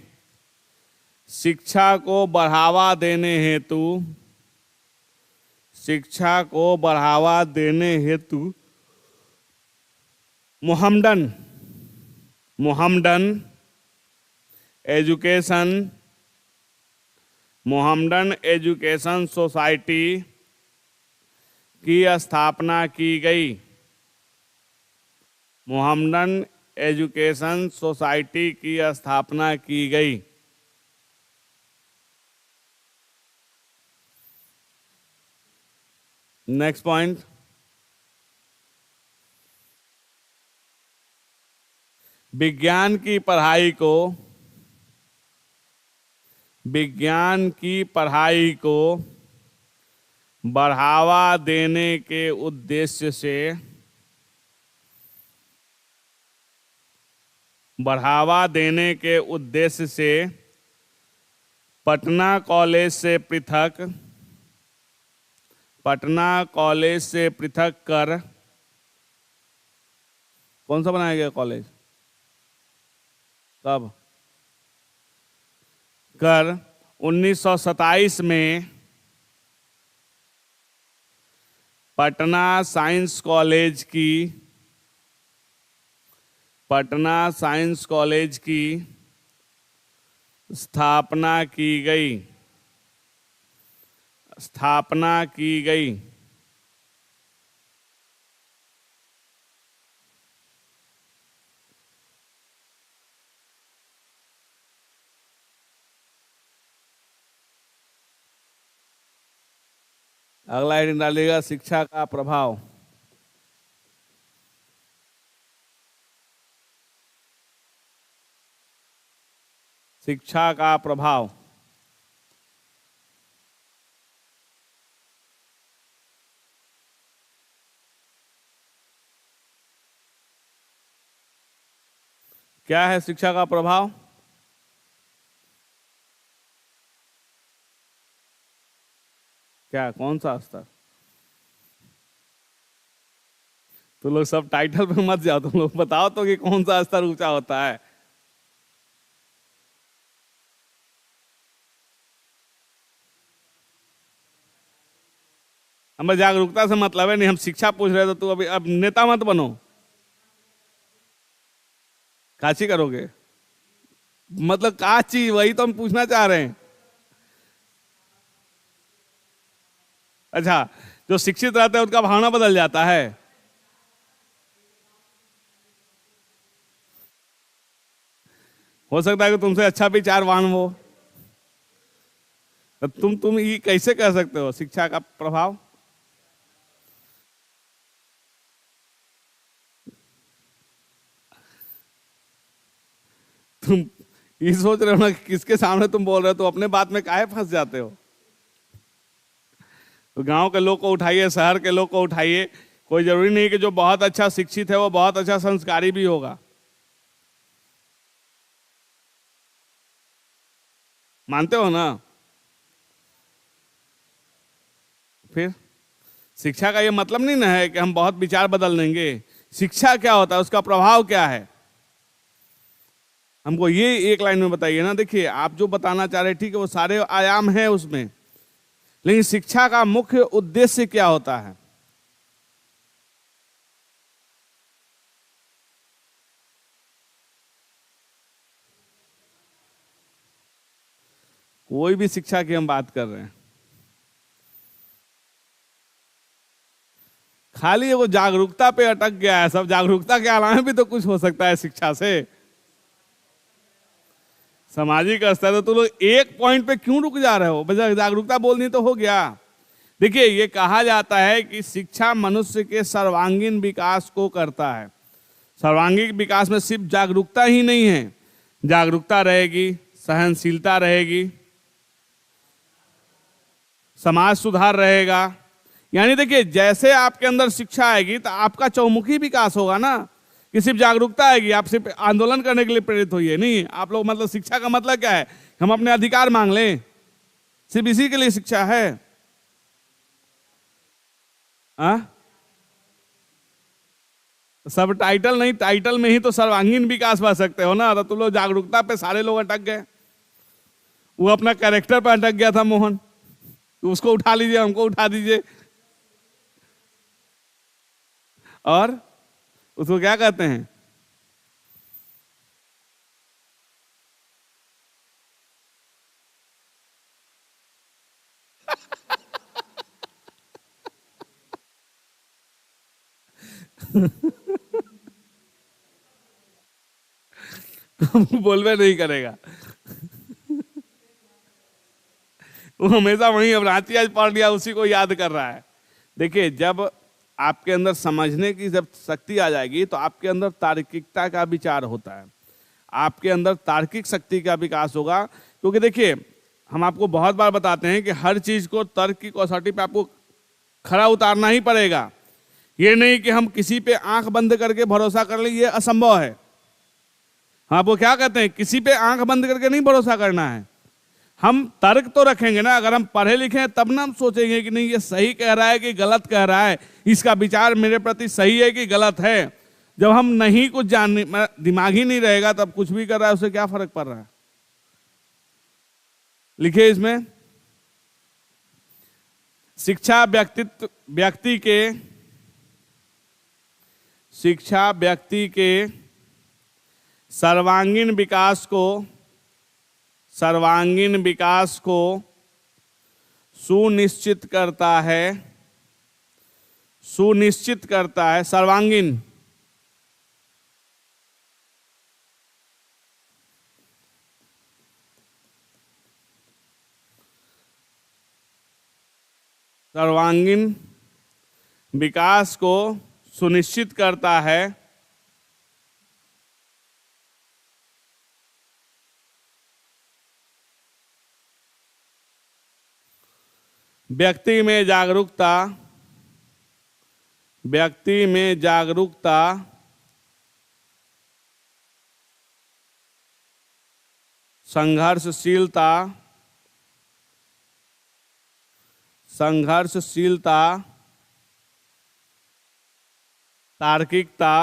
शिक्षा को बढ़ावा देने हेतु मोहम्मडन एजुकेशन सोसाइटी की स्थापना की गई। मोहम्मडन एजुकेशन सोसाइटी की स्थापना की गई। नेक्स्ट पॉइंट, विज्ञान की पढ़ाई को बढ़ावा देने के उद्देश्य से पटना कॉलेज से पृथक कर कौन सा बनाया गया कॉलेज? कब? कर 1927 में पटना साइंस कॉलेज की, पटना साइंस कॉलेज की स्थापना की गई, स्थापना की गई। अगला हेडिंग डालिएगा शिक्षा का प्रभाव। शिक्षा का प्रभाव। क्या है शिक्षा का प्रभाव? क्या, कौन सा स्तर? तो लोग सब टाइटल पे मत जाओ, तुम लोग बताओ तो कि कौन सा स्तर ऊंचा होता है। हमें जागरूकता से मतलब है नहीं, हम शिक्षा पूछ रहे थे। तो अभी अब नेता मत बनो, काची करोगे? मतलब काची, वही तो हम पूछना चाह रहे हैं। अच्छा, जो शिक्षित रहता है उसका भावना बदल जाता है। हो सकता है कि तुमसे अच्छा विचारवान हो। तो तुम ये कैसे कह सकते हो शिक्षा का प्रभाव? तुम ये सोच रहे हो ना कि किसके सामने तुम बोल रहे हो, तो अपने बात में काहे फंस जाते हो? तो गांव के लोग को उठाइए, शहर के लोग को उठाइए, कोई जरूरी नहीं कि जो बहुत अच्छा शिक्षित है वो बहुत अच्छा संस्कारी भी होगा। मानते हो ना? फिर शिक्षा का ये मतलब नहीं ना है कि हम बहुत विचार बदल देंगे। शिक्षा क्या होता है, उसका प्रभाव क्या है, हमको ये एक लाइन में बताइए ना। देखिए, आप जो बताना चाह रहे हैं ठीक है, वो सारे आयाम हैं उसमें, लेकिन शिक्षा का मुख्य उद्देश्य क्या होता है? कोई भी शिक्षा की हम बात कर रहे हैं, खाली वो जागरूकता पे अटक गया है सब। जागरूकता के अलावा भी तो कुछ हो सकता है शिक्षा से। सामाजिक स्तर, तो तुम लोग एक पॉइंट पे क्यों रुक जा रहे हो? बस जागरूकता बोलनी तो हो गया। देखिए, ये कहा जाता है कि शिक्षा मनुष्य के सर्वांगीण विकास को करता है। सर्वांगीण विकास में सिर्फ जागरूकता ही नहीं है, जागरूकता रहेगी, सहनशीलता रहेगी, समाज सुधार रहेगा। यानी देखिए, जैसे आपके अंदर शिक्षा आएगी तो आपका चौमुखी विकास होगा ना, कि सिर्फ जागरूकता आएगी, आप सिर्फ आंदोलन करने के लिए प्रेरित होइए नहीं। आप लोग मतलब शिक्षा का मतलब क्या है? हम अपने अधिकार मांग लें, सिर्फ इसी के लिए शिक्षा है? सब टाइटल नहीं, टाइटल में ही तो सर्वांगीण विकास पा सकते हो ना। तो तुम लोग जागरूकता पे सारे लोग अटक गए, वो अपना कैरेक्टर पे अटक गया था मोहन, तो उसको उठा लीजिए, हमको उठा दीजिए। और उसको क्या कहते हैं? बोलवे नहीं करेगा वो हमेशा वही, अब रांची आज पढ़ लिया उसी को याद कर रहा है। देखिए, जब आपके अंदर समझने की जब शक्ति आ जाएगी तो आपके अंदर तार्किकता का विचार होता है, आपके अंदर तार्किक शक्ति का विकास होगा। क्योंकि देखिए, हम आपको बहुत बार बताते हैं कि हर चीज को तर्क की कसौटी पे आपको खरा उतारना ही पड़ेगा। ये नहीं कि हम किसी पे आंख बंद करके भरोसा कर लें, ये असंभव है। हम आपको क्या कहते हैं, किसी पे आंख बंद करके नहीं भरोसा करना है। हम तर्क तो रखेंगे ना, अगर हम पढ़े लिखे हैं तब ना हम सोचेंगे कि नहीं ये सही कह रहा है कि गलत कह रहा है, इसका विचार मेरे प्रति सही है कि गलत है। जब हम नहीं कुछ जानने, दिमाग ही नहीं रहेगा, तब कुछ भी कर रहा है उससे क्या फर्क पड़ रहा है? लिखिए इसमें, शिक्षा व्यक्ति के सर्वांगीण विकास को सुनिश्चित करता है। सर्वांगीण विकास को सुनिश्चित करता है। व्यक्ति में जागरूकता संघर्षशीलता तार्किकता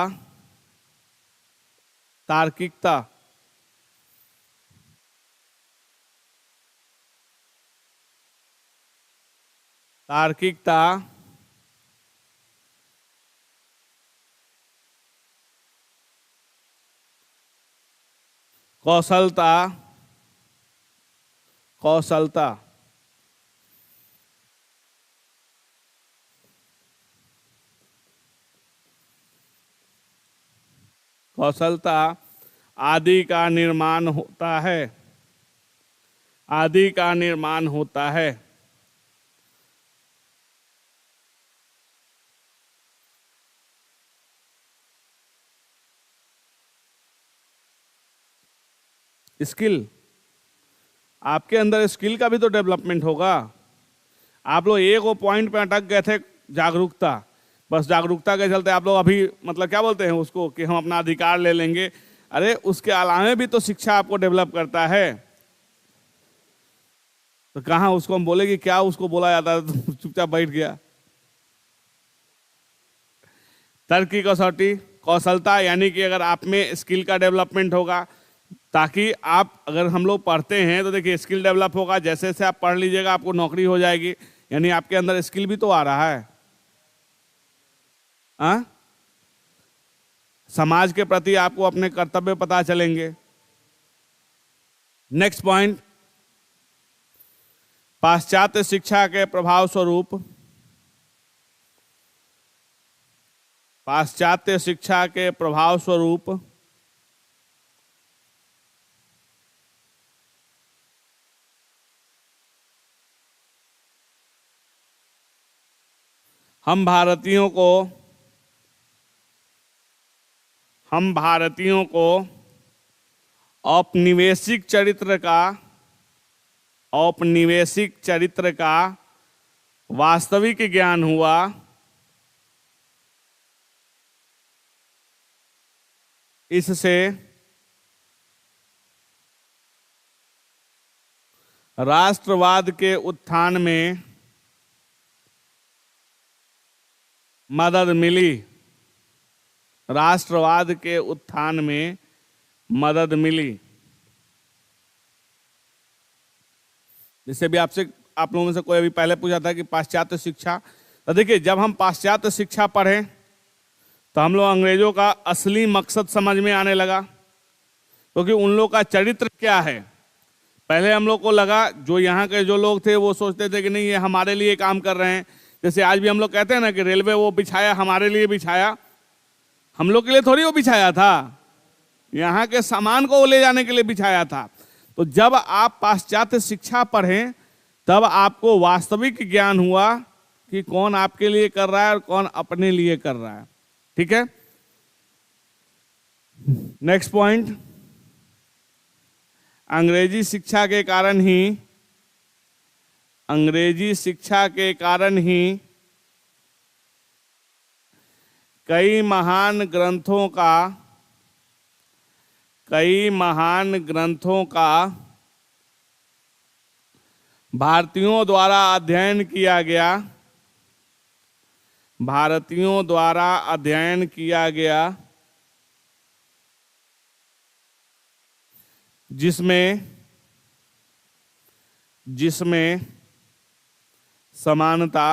कौशलता आदि का निर्माण होता है। स्किल, आपके अंदर स्किल का भी तो डेवलपमेंट होगा। आप लोग एक वो पॉइंट पे अटक गए थे, जागरूकता, बस जागरूकता के चलते आप लोग अभी मतलब क्या बोलते हैं उसको कि हम अपना अधिकार ले लेंगे। अरे उसके अलावा भी तो शिक्षा आपको डेवलप करता है। तो कहाँ उसको हम बोले कि क्या उसको बोला जाता है, तो चुपचाप बैठ गया। तर्क की कसौटी, कौशलता, यानी कि अगर आप में स्किल का डेवलपमेंट होगा, ताकि आप, अगर हम लोग पढ़ते हैं तो देखिए स्किल डेवलप होगा। जैसे जैसे आप पढ़ लीजिएगा आपको नौकरी हो जाएगी, यानी आपके अंदर स्किल भी तो आ रहा है। समाज के प्रति आपको अपने कर्तव्य पता चलेंगे। नेक्स्ट पॉइंट, पाश्चात्य शिक्षा के प्रभाव स्वरूप हम भारतीयों को औपनिवेशिक चरित्र का वास्तविक ज्ञान हुआ। इससे राष्ट्रवाद के उत्थान में मदद मिली। जैसे भी आप लोगों में से कोई अभी पहले पूछा था कि पाश्चात्य शिक्षा, तो देखिए जब हम पाश्चात्य शिक्षा पढ़े तो हम लोग अंग्रेजों का असली मकसद समझ में आने लगा, क्योंकि उन लोग का चरित्र क्या है। पहले हम लोग को लगा, जो यहाँ के जो लोग थे वो सोचते थे कि नहीं ये हमारे लिए काम कर रहे हैं। जैसे आज भी हम लोग कहते हैं ना कि रेलवे वो बिछाया, हमारे लिए बिछाया, हम लोग के लिए थोड़ी वो बिछाया था, यहाँ के सामान को ले जाने के लिए बिछाया था। तो जब आप पाश्चात्य शिक्षा पढ़ें तब आपको वास्तविक ज्ञान हुआ कि कौन आपके लिए कर रहा है और कौन अपने लिए कर रहा है। ठीक है, नेक्स्ट पॉइंट, अंग्रेजी शिक्षा के कारण ही कई महान ग्रंथों का भारतीयों द्वारा अध्ययन किया गया, जिसमें समानता,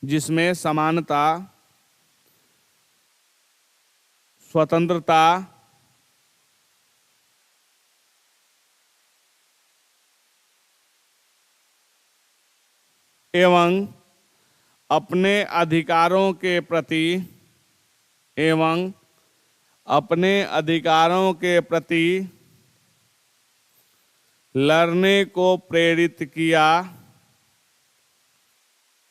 जिसमें समानता, स्वतंत्रता, एवं अपने अधिकारों के प्रति एवं अपने अधिकारों के प्रति लड़ने को प्रेरित किया,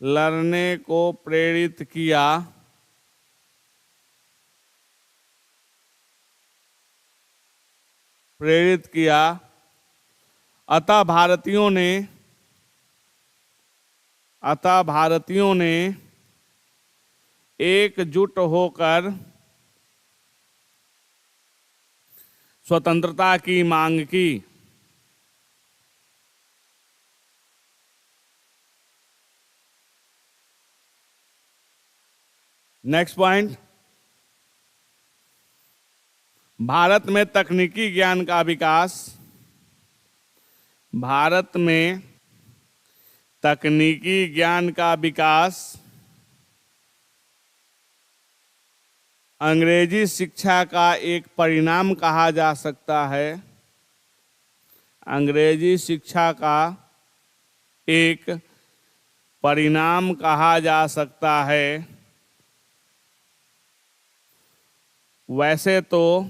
लड़ने को प्रेरित किया, प्रेरित किया। अतः भारतीयों ने एकजुट होकर स्वतंत्रता की मांग की। नेक्स्ट पॉइंट, भारत में तकनीकी ज्ञान का विकास, भारत में तकनीकी ज्ञान का विकास अंग्रेजी शिक्षा का एक परिणाम कहा जा सकता है, अंग्रेजी शिक्षा का एक परिणाम कहा जा सकता है। वैसे तो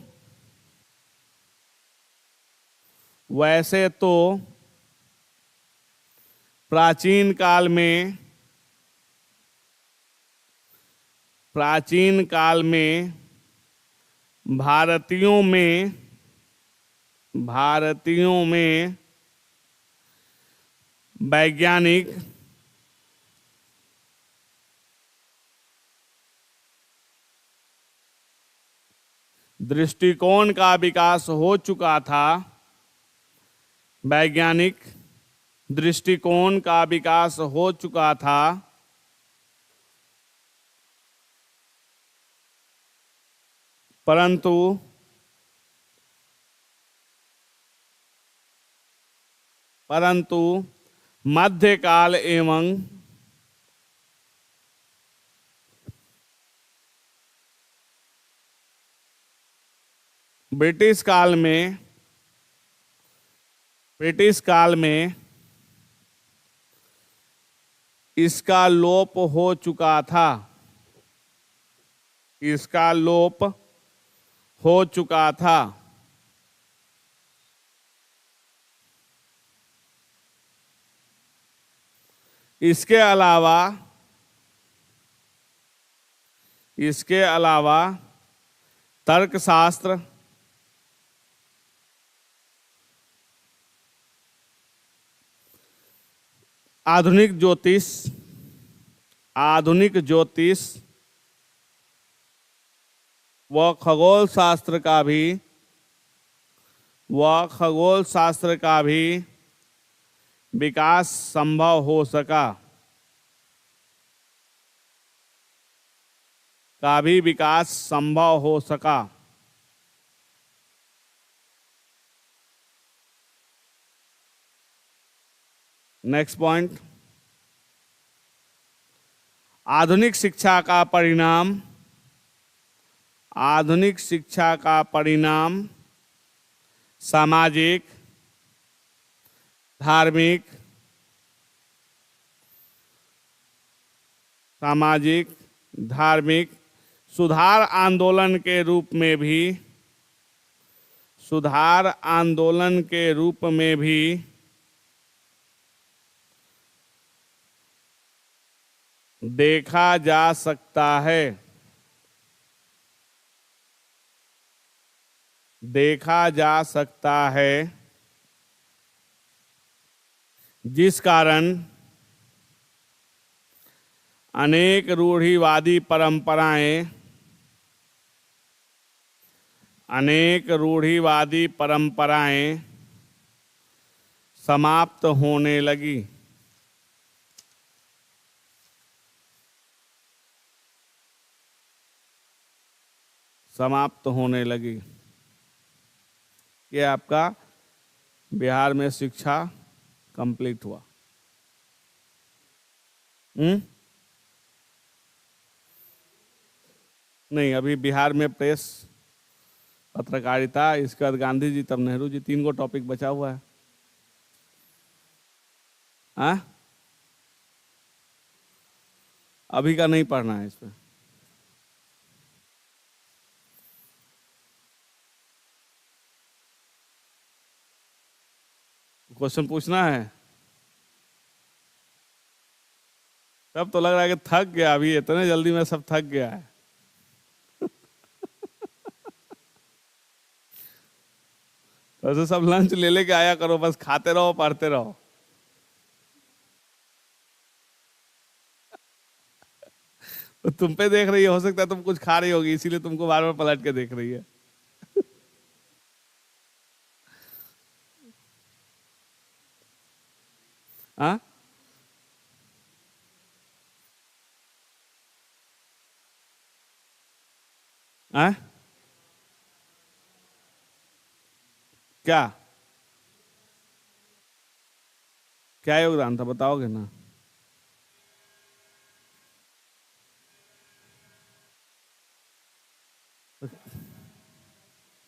प्राचीन काल में भारतीयों में वैज्ञानिक दृष्टिकोण का विकास हो चुका था, वैज्ञानिक दृष्टिकोण का विकास हो चुका था। परंतु मध्यकाल एवं ब्रिटिश काल में इसका लोप हो चुका था, इसका लोप हो चुका था। इसके अलावा तर्कशास्त्र, आधुनिक ज्योतिष व खगोल शास्त्र का भी विकास संभव हो सका। नेक्स्ट पॉइंट, आधुनिक शिक्षा का परिणाम सामाजिक, धार्मिक सुधार आंदोलन के रूप में भी देखा जा सकता है, जिस कारण अनेक रूढ़िवादी परंपराएं समाप्त होने लगी। ये आपका बिहार में शिक्षा कंप्लीट हुआ। हम्म। नहीं, अभी बिहार में प्रेस, पत्रकारिता, इसके बाद गांधी जी, तब नेहरू जी, 3 गो टॉपिक बचा हुआ है। हाँ, अभी का नहीं पढ़ना है इसमें। क्वेश्चन पूछना है। तब तो लग रहा है कि थक गया, अभी इतने जल्दी में सब थक गया है। वैसे सब लंच ले लेके आया करो, बस खाते रहो, पढ़ते रहो। तो तुम पे देख रही है, हो सकता है तुम कुछ खा रही होगी, इसीलिए तुमको बार बार पलट के देख रही है। हाँ, हाँ, क्या क्या योगदान था, बताओगे ना?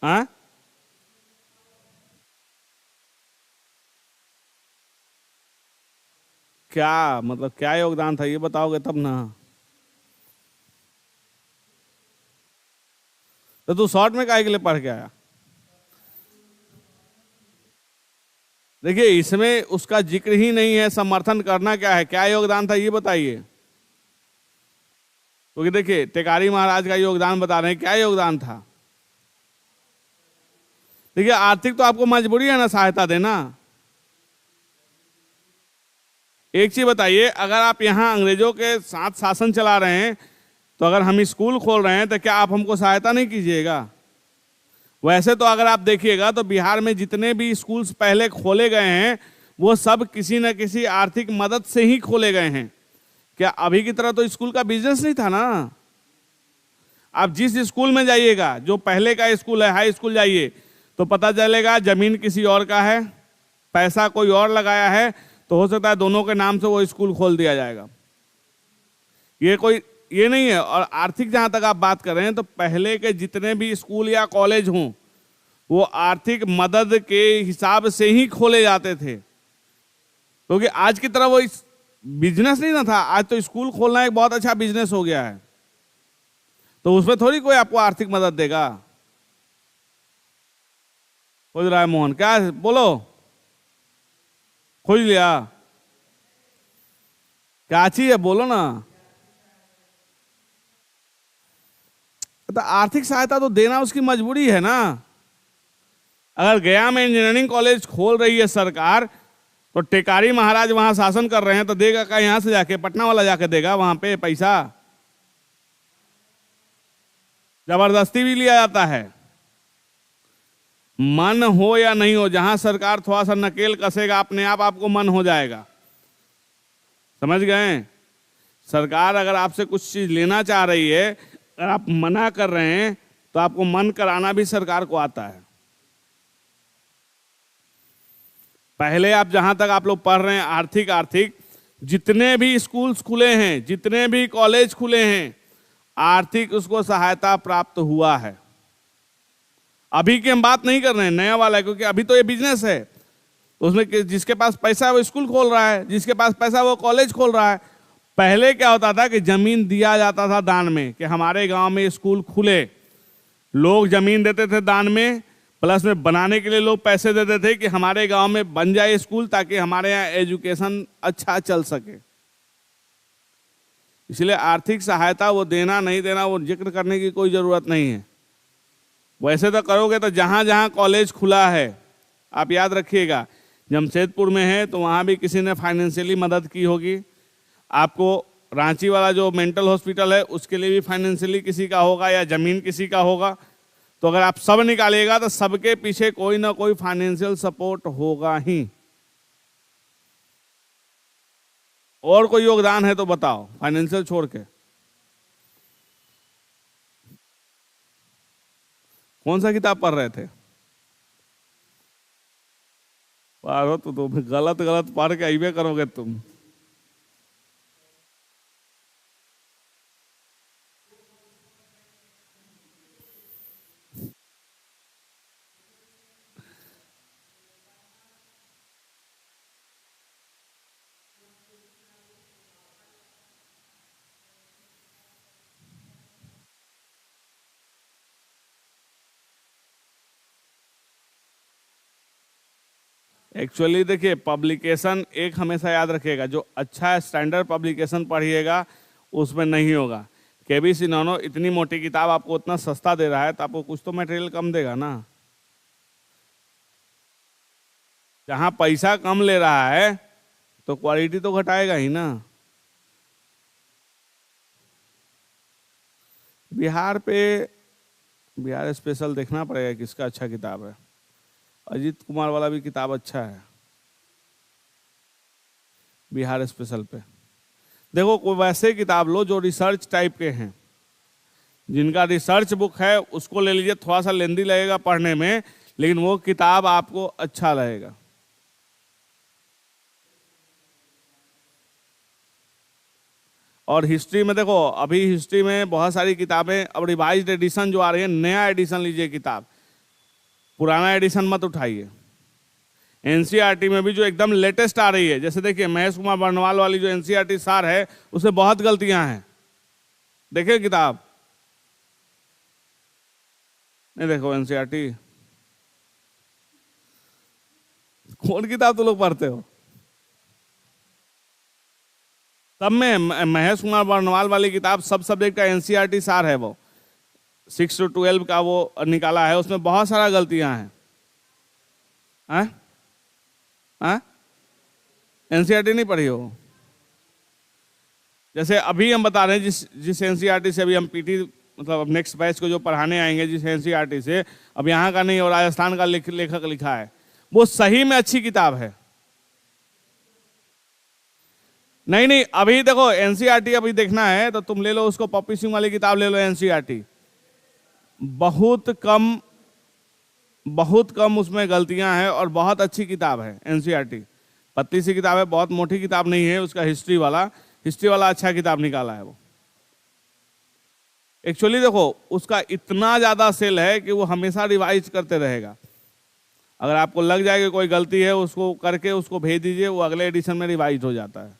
हाँ, क्या मतलब, क्या योगदान था, ये बताओगे तब ना। तो तू शॉर्ट में काहे के लिए पढ़ के आया? देखिए, इसमें उसका जिक्र ही नहीं है, समर्थन करना क्या है, क्या योगदान था ये बताइए। क्योंकि देखिए, टेकारी महाराज का योगदान बता रहे हैं, क्या योगदान था। देखिए, आर्थिक तो आपको मजबूरी है ना सहायता देना। एक चीज बताइए, अगर आप यहाँ अंग्रेजों के साथ शासन चला रहे हैं, तो अगर हम स्कूल खोल रहे हैं तो क्या आप हमको सहायता नहीं कीजिएगा? वैसे तो अगर आप देखिएगा तो बिहार में जितने भी स्कूल्स पहले खोले गए हैं, वो सब किसी न किसी आर्थिक मदद से ही खोले गए हैं। क्या अभी की तरह तो स्कूल का बिजनेस नहीं था ना। आप जिस स्कूल में जाइएगा, जो पहले का स्कूल है, हाई स्कूल जाइए, तो पता चलेगा जमीन किसी और का है, पैसा कोई और लगाया है, तो हो सकता है दोनों के नाम से वो स्कूल खोल दिया जाएगा। ये नहीं है। और आर्थिक जहां तक आप बात कर रहे हैं, तो पहले के जितने भी स्कूल या कॉलेज हों, वो आर्थिक मदद के हिसाब से ही खोले जाते थे। क्योंकि आज की तरह वो बिजनेस नहीं ना था। आज तो स्कूल खोलना एक बहुत अच्छा बिजनेस हो गया है, तो उसमें थोड़ी कोई आपको आर्थिक मदद देगा। खोज रहा है मोहन, क्या बोलो, खोज लिया, क्या चाहिए है, बोलो ना। तो आर्थिक सहायता तो देना उसकी मजबूरी है ना। अगर गया में इंजीनियरिंग कॉलेज खोल रही है सरकार, तो टेकारी महाराज वहां शासन कर रहे हैं, तो देगा क्या यहां से जाके, पटना वाला जाके देगा वहां पे पैसा? जबरदस्ती भी लिया जाता है। मन हो या नहीं हो, जहां सरकार थोड़ा सा नकेल कसेगा, अपने आप आपको मन हो जाएगा। समझ गए? सरकार अगर आपसे कुछ चीज लेना चाह रही है, अगर आप मना कर रहे हैं, तो आपको मन कराना भी सरकार को आता है। पहले आप जहां तक आप लोग पढ़ रहे हैं, आर्थिक जितने भी स्कूल्स खुले हैं, जितने भी कॉलेज खुले हैं, आर्थिक उसको सहायता प्राप्त हुआ है। अभी की हम बात नहीं कर रहे हैं, नया वाला है, क्योंकि अभी तो ये बिजनेस है। तो उसमें जिसके पास पैसा है वो स्कूल खोल रहा है, जिसके पास पैसा है वो कॉलेज खोल रहा है। पहले क्या होता था कि जमीन दिया जाता था दान में, कि हमारे गांव में स्कूल खुले, लोग जमीन देते थे दान में, प्लस में बनाने के लिए लोग पैसे देते थे कि हमारे गांव में बन जाए स्कूल, ताकि हमारे यहाँ एजुकेशन अच्छा चल सके। इसलिए आर्थिक सहायता वो देना नहीं देना, वो जिक्र करने की कोई जरूरत नहीं है। वैसे तो करोगे तो जहां जहां कॉलेज खुला है, आप याद रखिएगा, जमशेदपुर में है तो वहां भी किसी ने फाइनेंशियली मदद की होगी आपको। रांची वाला जो मेंटल हॉस्पिटल है, उसके लिए भी फाइनेंशियली किसी का होगा, या जमीन किसी का होगा। तो अगर आप सब निकालिएगा तो सबके पीछे कोई ना कोई फाइनेंशियल सपोर्ट होगा ही। और कोई योगदान है तो बताओ, फाइनेंशियल छोड़ के। कौन सा किताब पढ़ रहे थे? पारो तो तुम गलत गलत पढ़ के अइबे करोगे तुम। एक्चुअली देखिए, पब्लिकेशन एक हमेशा याद रखिएगा, जो अच्छा स्टैंडर्ड पब्लिकेशन पढ़िएगा उसमें नहीं होगा। केबीसी नैनो इतनी मोटी किताब आपको उतना सस्ता दे रहा है तो आपको कुछ तो मटेरियल कम देगा ना। जहां पैसा कम ले रहा है तो क्वालिटी तो घटाएगा ही ना। बिहार स्पेशल देखना पड़ेगा किसका अच्छा किताब है। अजीत कुमार वाला भी किताब अच्छा है बिहार स्पेशल पे। देखो, कोई वैसे किताब लो जो रिसर्च टाइप के हैं, जिनका रिसर्च बुक है उसको ले लीजिए। थोड़ा सा लेंदी लगेगा पढ़ने में, लेकिन वो किताब आपको अच्छा लगेगा। और हिस्ट्री में देखो, अभी हिस्ट्री में बहुत सारी किताबें, अब रिवाइज्ड एडिशन जो आ रही है, नया एडिशन लीजिए किताब, पुराना एडिशन मत उठाइए। एनसीईआरटी में भी जो एकदम लेटेस्ट आ रही है, जैसे देखिए महेश कुमार बर्नवाल वाली जो एनसीईआरटी सार है, उसमें बहुत गलतियां हैं। देखिए किताब, नहीं देखो एनसीईआरटी, कौन किताब तुम लोग पढ़ते हो? सब में महेश कुमार बर्नवाल वाली किताब सब सब्जेक्ट का एनसीईआरटी सार है, वो 6 to 12 का वो निकाला है, उसमें बहुत सारा गलतियां हैं। एनसीईआरटी नहीं पढ़ी हो? जैसे अभी हम बता रहे हैं, जिस एनसीईआरटी से अभी हम पीटी मतलब अब नेक्स्ट बैच को जो पढ़ाने आएंगे, जिस एनसीईआरटी से, अब यहाँ का नहीं और राजस्थान का लेखक लिखा है, वो सही में अच्छी किताब है। नहीं, अभी देखो एनसीईआरटी अभी देखना है तो तुम ले लो उसको, पप्पी सिंह वाली किताब ले लो एनसीईआरटी। बहुत कम उसमें गलतियां हैं और बहुत अच्छी किताब है एनसीईआरटी। पतली सी किताब है, बहुत मोटी किताब नहीं है। उसका हिस्ट्री वाला अच्छा किताब निकाला है वो। एक्चुअली देखो, उसका इतना ज्यादा सेल है कि वो हमेशा रिवाइज करते रहेगा। अगर आपको लग जाए कि कोई गलती है, उसको करके उसको भेज दीजिए, वो अगले एडिशन में रिवाइज हो जाता है।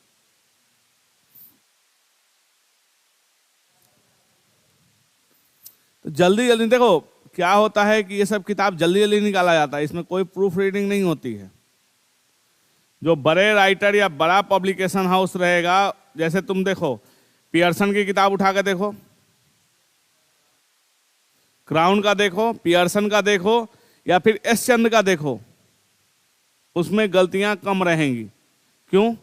तो जल्दी जल्दी देखो क्या होता है कि ये सब किताब जल्दी जल्दी निकाला जाता है, इसमें कोई प्रूफ रीडिंग नहीं होती है। जो बड़े राइटर या बड़ा पब्लिकेशन हाउस रहेगा, जैसे तुम देखो पियर्सन की किताब उठा कर देखो, क्राउन का देखो, पियर्सन का देखो, या फिर एस चंद का देखो, उसमें गलतियां कम रहेंगी। क्यों?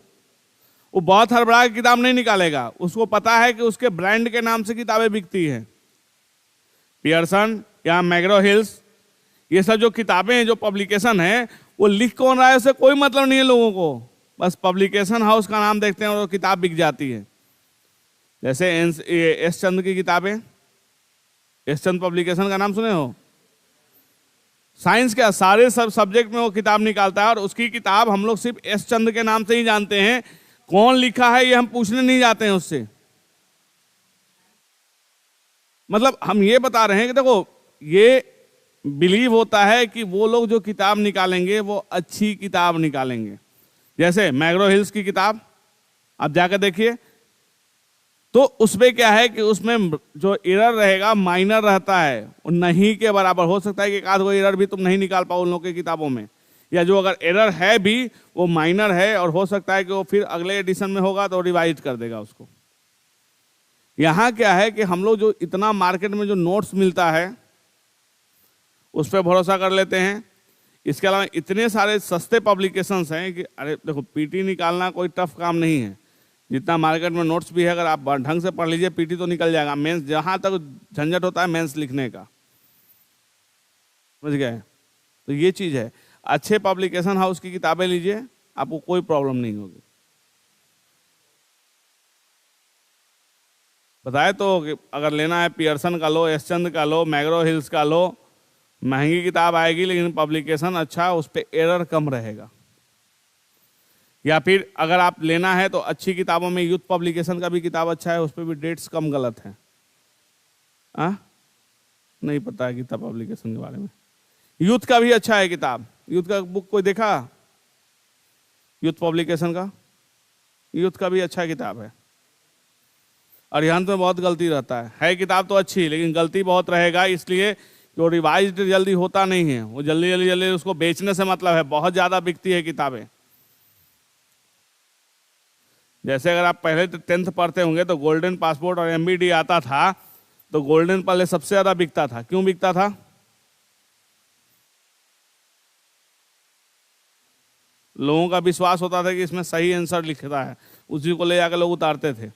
वो बहुत हड़बड़ा की किताब नहीं निकालेगा, उसको पता है कि उसके ब्रांड के नाम से किताबें बिकती हैं। पियर्सन या मैग्रो हिल्स, ये सब जो किताबें हैं, जो पब्लिकेशन है, वो लिख कौन रहा है उससे कोई मतलब नहीं है लोगों को, बस पब्लिकेशन हाउस का नाम देखते हैं और वो किताब बिक जाती है। जैसे एस चंद की किताबें, एस चंद पब्लिकेशन का नाम सुने हो? साइंस के सारे सब सब्जेक्ट में वो किताब निकालता है, और उसकी किताब हम लोग सिर्फ एस चंद के नाम से ही जानते हैं। कौन लिखा है ये हम पूछने नहीं जाते हैं उससे। मतलब हम ये बता रहे हैं कि देखो, ये बिलीव होता है कि वो लोग जो किताब निकालेंगे वो अच्छी किताब निकालेंगे। जैसे मैग्रो हिल्स की किताब आप जाकर देखिए, तो उसमें क्या है कि उसमें जो एरर रहेगा माइनर रहता है, वो नहीं के बराबर। हो सकता है कि एक आध कोई एरर भी तुम नहीं निकाल पाओ उन लोगों की किताबों में, या जो अगर एरर है भी वो माइनर है, और हो सकता है कि वो फिर अगले एडिशन में होगा तो रिवाइज कर देगा उसको। यहाँ क्या है कि हम लोग जो इतना मार्केट में जो नोट्स मिलता है उस पर भरोसा कर लेते हैं। इसके अलावा इतने सारे सस्ते पब्लिकेशंस हैं कि अरे देखो, पीटी निकालना कोई टफ काम नहीं है। जितना मार्केट में नोट्स भी है, अगर आप ढंग से पढ़ लीजिए पीटी तो निकल जाएगा। मेंस जहाँ तक झंझट होता है मेंस लिखने का, समझ गए? तो ये चीज़ है, अच्छे पब्लिकेशन हाउस की किताबें लीजिए, आपको कोई प्रॉब्लम नहीं होगी। बताए तो कि अगर लेना है पियर्सन का लो, एस चंद का लो, मैग्रो हिल्स का लो, महंगी किताब आएगी लेकिन पब्लिकेशन अच्छा, उस पर एरर कम रहेगा। या फिर अगर आप लेना है तो अच्छी किताबों में यूथ पब्लिकेशन का भी किताब अच्छा है, उस पर भी डेट्स कम गलत हैं। नहीं पता है किताब पब्लिकेशन के बारे में। यूथ का भी अच्छा है किताब, यूथ का बुक कोई देखा? यूथ पब्लिकेशन का, यूथ का भी अच्छा किताब है। अरिहंत में बहुत गलती रहता है किताब तो अच्छी, लेकिन गलती बहुत रहेगा, इसलिए जो रिवाइज्ड जल्दी होता नहीं है, वो जल्दी जल्दी जल्दी उसको बेचने से मतलब है, बहुत ज़्यादा बिकती है किताबें। जैसे अगर आप पहले 10th पढ़ते होंगे तो गोल्डन पासपोर्ट और एमबीडी आता था, तो गोल्डन पहले सबसे ज़्यादा बिकता था। क्यों बिकता था? लोगों का विश्वास होता था कि इसमें सही आंसर लिखता है, उसी को ले जाकर लोग उतारते थे।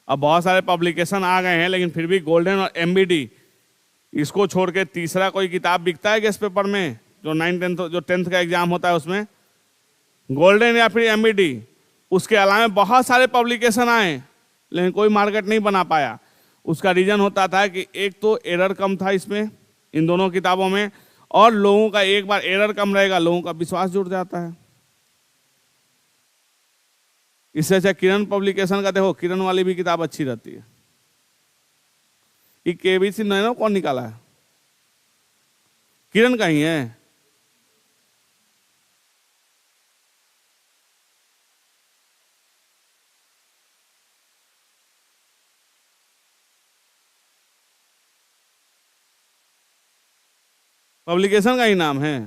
अब बहुत सारे पब्लिकेशन आ गए हैं, लेकिन फिर भी गोल्डन और एमबीडी, इसको छोड़ के तीसरा कोई किताब बिकता है गेस्ट पेपर में? जो 9th 10th जो 10th का एग्जाम होता है उसमें गोल्डन या फिर एमबीडी। उसके अलावा बहुत सारे पब्लिकेशन आए, लेकिन कोई मार्केट नहीं बना पाया। उसका रीजन होता था कि एक तो एरर कम था इसमें, इन दोनों किताबों में, और लोगों का एक बार एरर कम रहेगा, लोगों का विश्वास जुड़ जाता है। इससे अच्छा किरण पब्लिकेशन का देखो, किरण वाली भी किताब अच्छी रहती है। ये केबीसी नैनो कौन निकाला है? किरण का ही है। पब्लिकेशन का ही नाम है।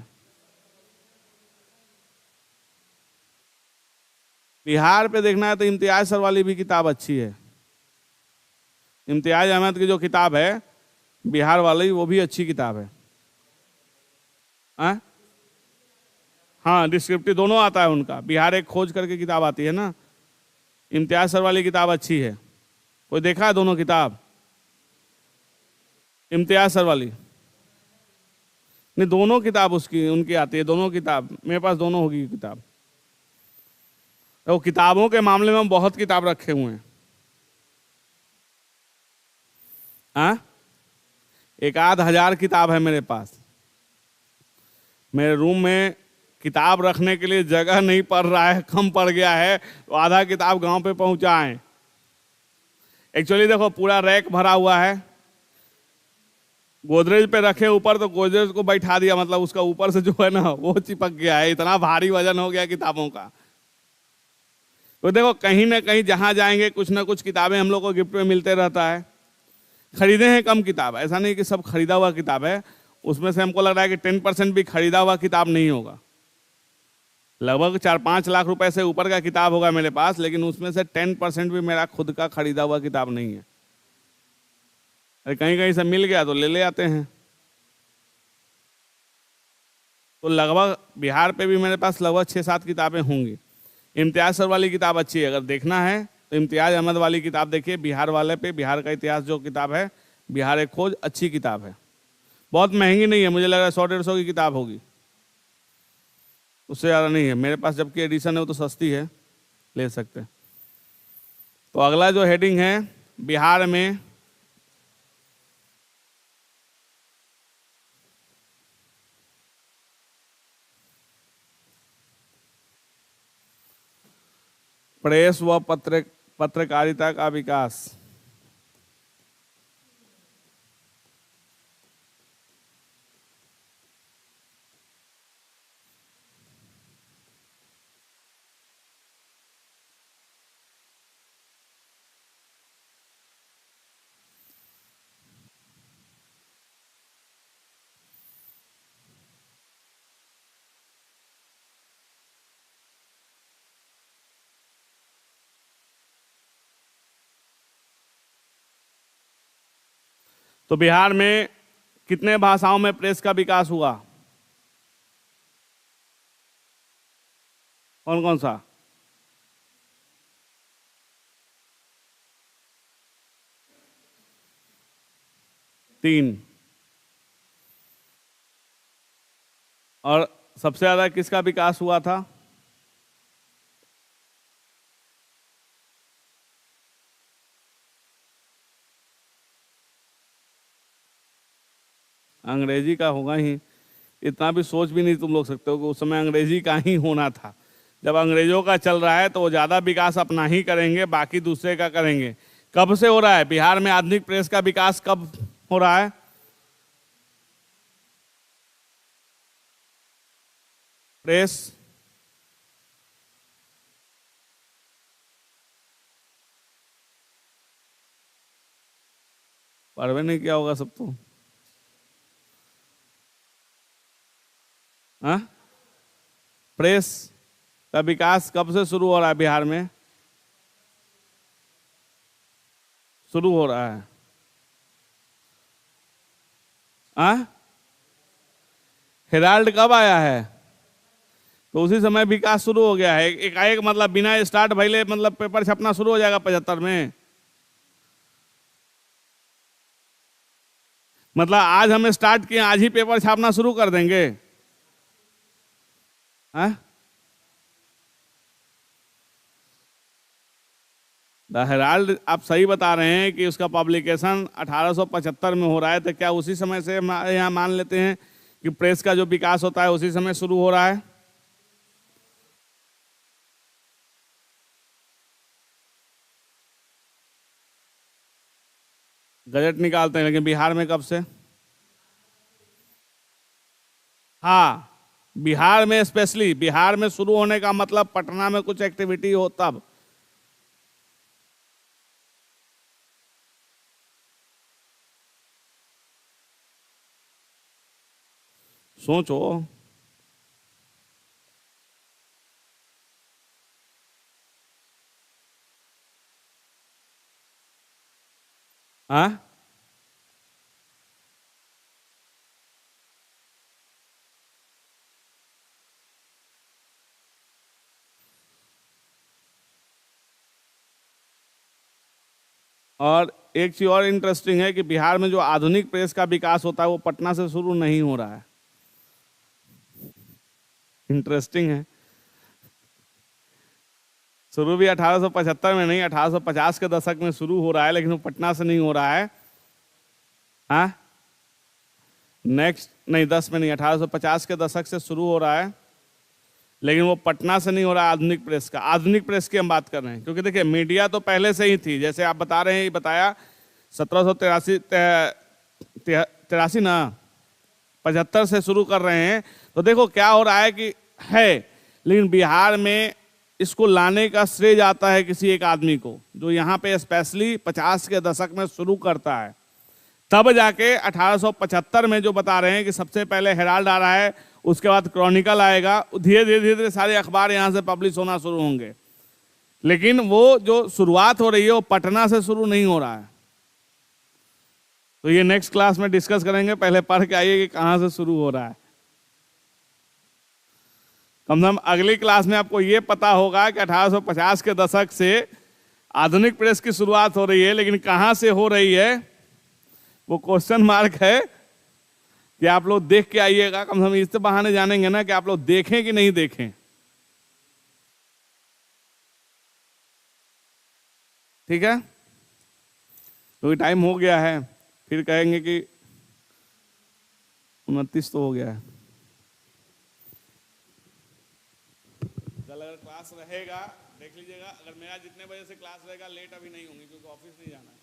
बिहार पे देखना है तो इम्तियाज सर वाली भी किताब अच्छी है। इम्तियाज अहमद की जो किताब है बिहार वाली, वो भी अच्छी किताब है। हाँ, डिस्क्रिप्टिव दोनों आता है उनका। बिहार एक खोज करके किताब आती है ना, इम्तियाज सर वाली किताब अच्छी है। कोई देखा है दोनों किताब? इम्तियाज सर वाली नहीं, दोनों किताब उसकी उनकी आती है, दोनों किताब मेरे पास दोनों होगी किताब। तो किताबों के मामले में हम बहुत किताब रखे हुए हैं। एक आध हजार किताब है मेरे पास। मेरे रूम में किताब रखने के लिए जगह नहीं पड़ रहा है, कम पड़ गया है, तो आधा किताब गांव पे पहुंचा है। एक्चुअली देखो, पूरा रैक भरा हुआ है, गोदरेज पे रखे ऊपर, तो गोदरेज को बैठा दिया, मतलब उसका ऊपर से जो है ना वो चिपक गया है, इतना भारी वजन हो गया किताबों का। तो देखो, कहीं ना कहीं जहां जाएंगे कुछ ना कुछ किताबें हम लोग को गिफ्ट में मिलते रहता है। खरीदे हैं कम किताब, ऐसा नहीं कि सब खरीदा हुआ किताब है। उसमें से हमको लग रहा है कि 10% भी खरीदा हुआ किताब नहीं होगा। लगभग 4-5 लाख रुपए से ऊपर का किताब होगा मेरे पास, लेकिन उसमें से 10% भी मेरा खुद का खरीदा हुआ किताब नहीं है। अरे कहीं कहीं से मिल गया तो ले आते हैं। तो लगभग बिहार पे भी मेरे पास लगभग 6-7 किताबें होंगी। इम्तियाज सर वाली किताब अच्छी है, अगर देखना है तो इम्तियाज अहमद वाली किताब देखिए। बिहार वाले पे, बिहार का इतिहास जो किताब है, बिहार एक खोज, अच्छी किताब है। बहुत महंगी नहीं है, मुझे लग रहा है 100-150 की किताब होगी, उससे ज़्यादा नहीं है मेरे पास। जबकि एडिशन है वो तो सस्ती है, ले सकते हैं। तो अगला जो हेडिंग है, बिहार में प्रेस व पत्रकारिता का विकास। तो बिहार में कितने भाषाओं में प्रेस का विकास हुआ? कौन कौन सा? 3। और सबसे ज्यादा किसका विकास हुआ था? अंग्रेजी का होगा ही। इतना भी सोच भी नहीं तुम लोग सकते हो कि उस समय अंग्रेजी का ही होना था। जब अंग्रेजों का चल रहा है तो वो ज़्यादा विकास अपना ही करेंगे, बाकी दूसरे का करेंगे। कब से हो रहा है बिहार में आधुनिक प्रेस का विकास? कब हो रहा है? प्रेस पढ़वे नहीं किया होगा सब तो। हाँ, प्रेस का विकास कब से शुरू हो रहा है बिहार में? शुरू हो रहा है। हाँ, हेराल्ड कब आया है? तो उसी समय विकास शुरू हो गया है। एकाएक मतलब बिना स्टार्ट भइले मतलब पेपर छपना शुरू हो जाएगा 75 में? मतलब आज हम स्टार्ट किए, आज ही पेपर छापना शुरू कर देंगे? हाँ, द हेराल्ड आप सही बता रहे हैं कि उसका पब्लिकेशन 1875 में हो रहा है, तो क्या उसी समय से यहाँ मान लेते हैं कि प्रेस का जो विकास होता है उसी समय शुरू हो रहा है? गजट निकालते हैं, लेकिन बिहार में कब से? हाँ, बिहार में स्पेशली, बिहार में शुरू होने का मतलब पटना में कुछ एक्टिविटी हो तब। सोचो। हाँ, और एक चीज और इंटरेस्टिंग है कि बिहार में जो आधुनिक प्रेस का विकास होता है वो पटना से शुरू नहीं हो रहा है। इंटरेस्टिंग है। शुरू भी 1875 में नहीं, 1850 के दशक में शुरू हो रहा है, लेकिन वो पटना से नहीं हो रहा है। हाँ, नेक्स्ट नहीं, 10 में नहीं, 1850 के दशक से शुरू हो रहा है, लेकिन वो पटना से नहीं हो रहा है। आधुनिक प्रेस का, आधुनिक प्रेस की हम बात कर रहे हैं, क्योंकि देखिए मीडिया तो पहले से ही थी, जैसे आप बता रहे हैं, ये बताया 1783 ना, 75 से शुरू कर रहे हैं। तो देखो क्या हो रहा है कि है, लेकिन बिहार में इसको लाने का श्रेय जाता है किसी एक आदमी को, जो यहाँ पे स्पेशली 50 के दशक में शुरू करता है। तब जाके 1875 में जो बता रहे हैं कि सबसे पहले हेराल्ड आ रहा है, उसके बाद क्रॉनिकल आएगा, धीरे धीरे धीरे धीरे सारे अखबार यहाँ से पब्लिश होना शुरू होंगे। लेकिन वो जो शुरुआत हो रही है वो पटना से शुरू नहीं हो रहा है। तो ये नेक्स्ट क्लास में डिस्कस करेंगे, पहले पढ़ के आइए कि कहाँ से शुरू हो रहा है। कम से कम अगली क्लास में आपको ये पता होगा कि 1850 के दशक से आधुनिक प्रेस की शुरुआत हो रही है, लेकिन कहाँ से हो रही है वो क्वेश्चन मार्क है। कि आप लोग देख के आइएगा, कम से कम इस बहाने जानेंगे ना कि आप लोग देखें कि नहीं देखें। ठीक है, तो टाइम हो गया है, फिर कहेंगे कि 29 तो हो गया है। कल अगर क्लास रहेगा देख लीजिएगा, अगर मेरा जितने बजे से क्लास रहेगा, लेट अभी नहीं होंगी क्योंकि ऑफिस नहीं जाना है।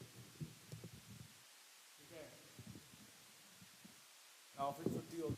ठीक है, ऑफिस छुट्टी होगी।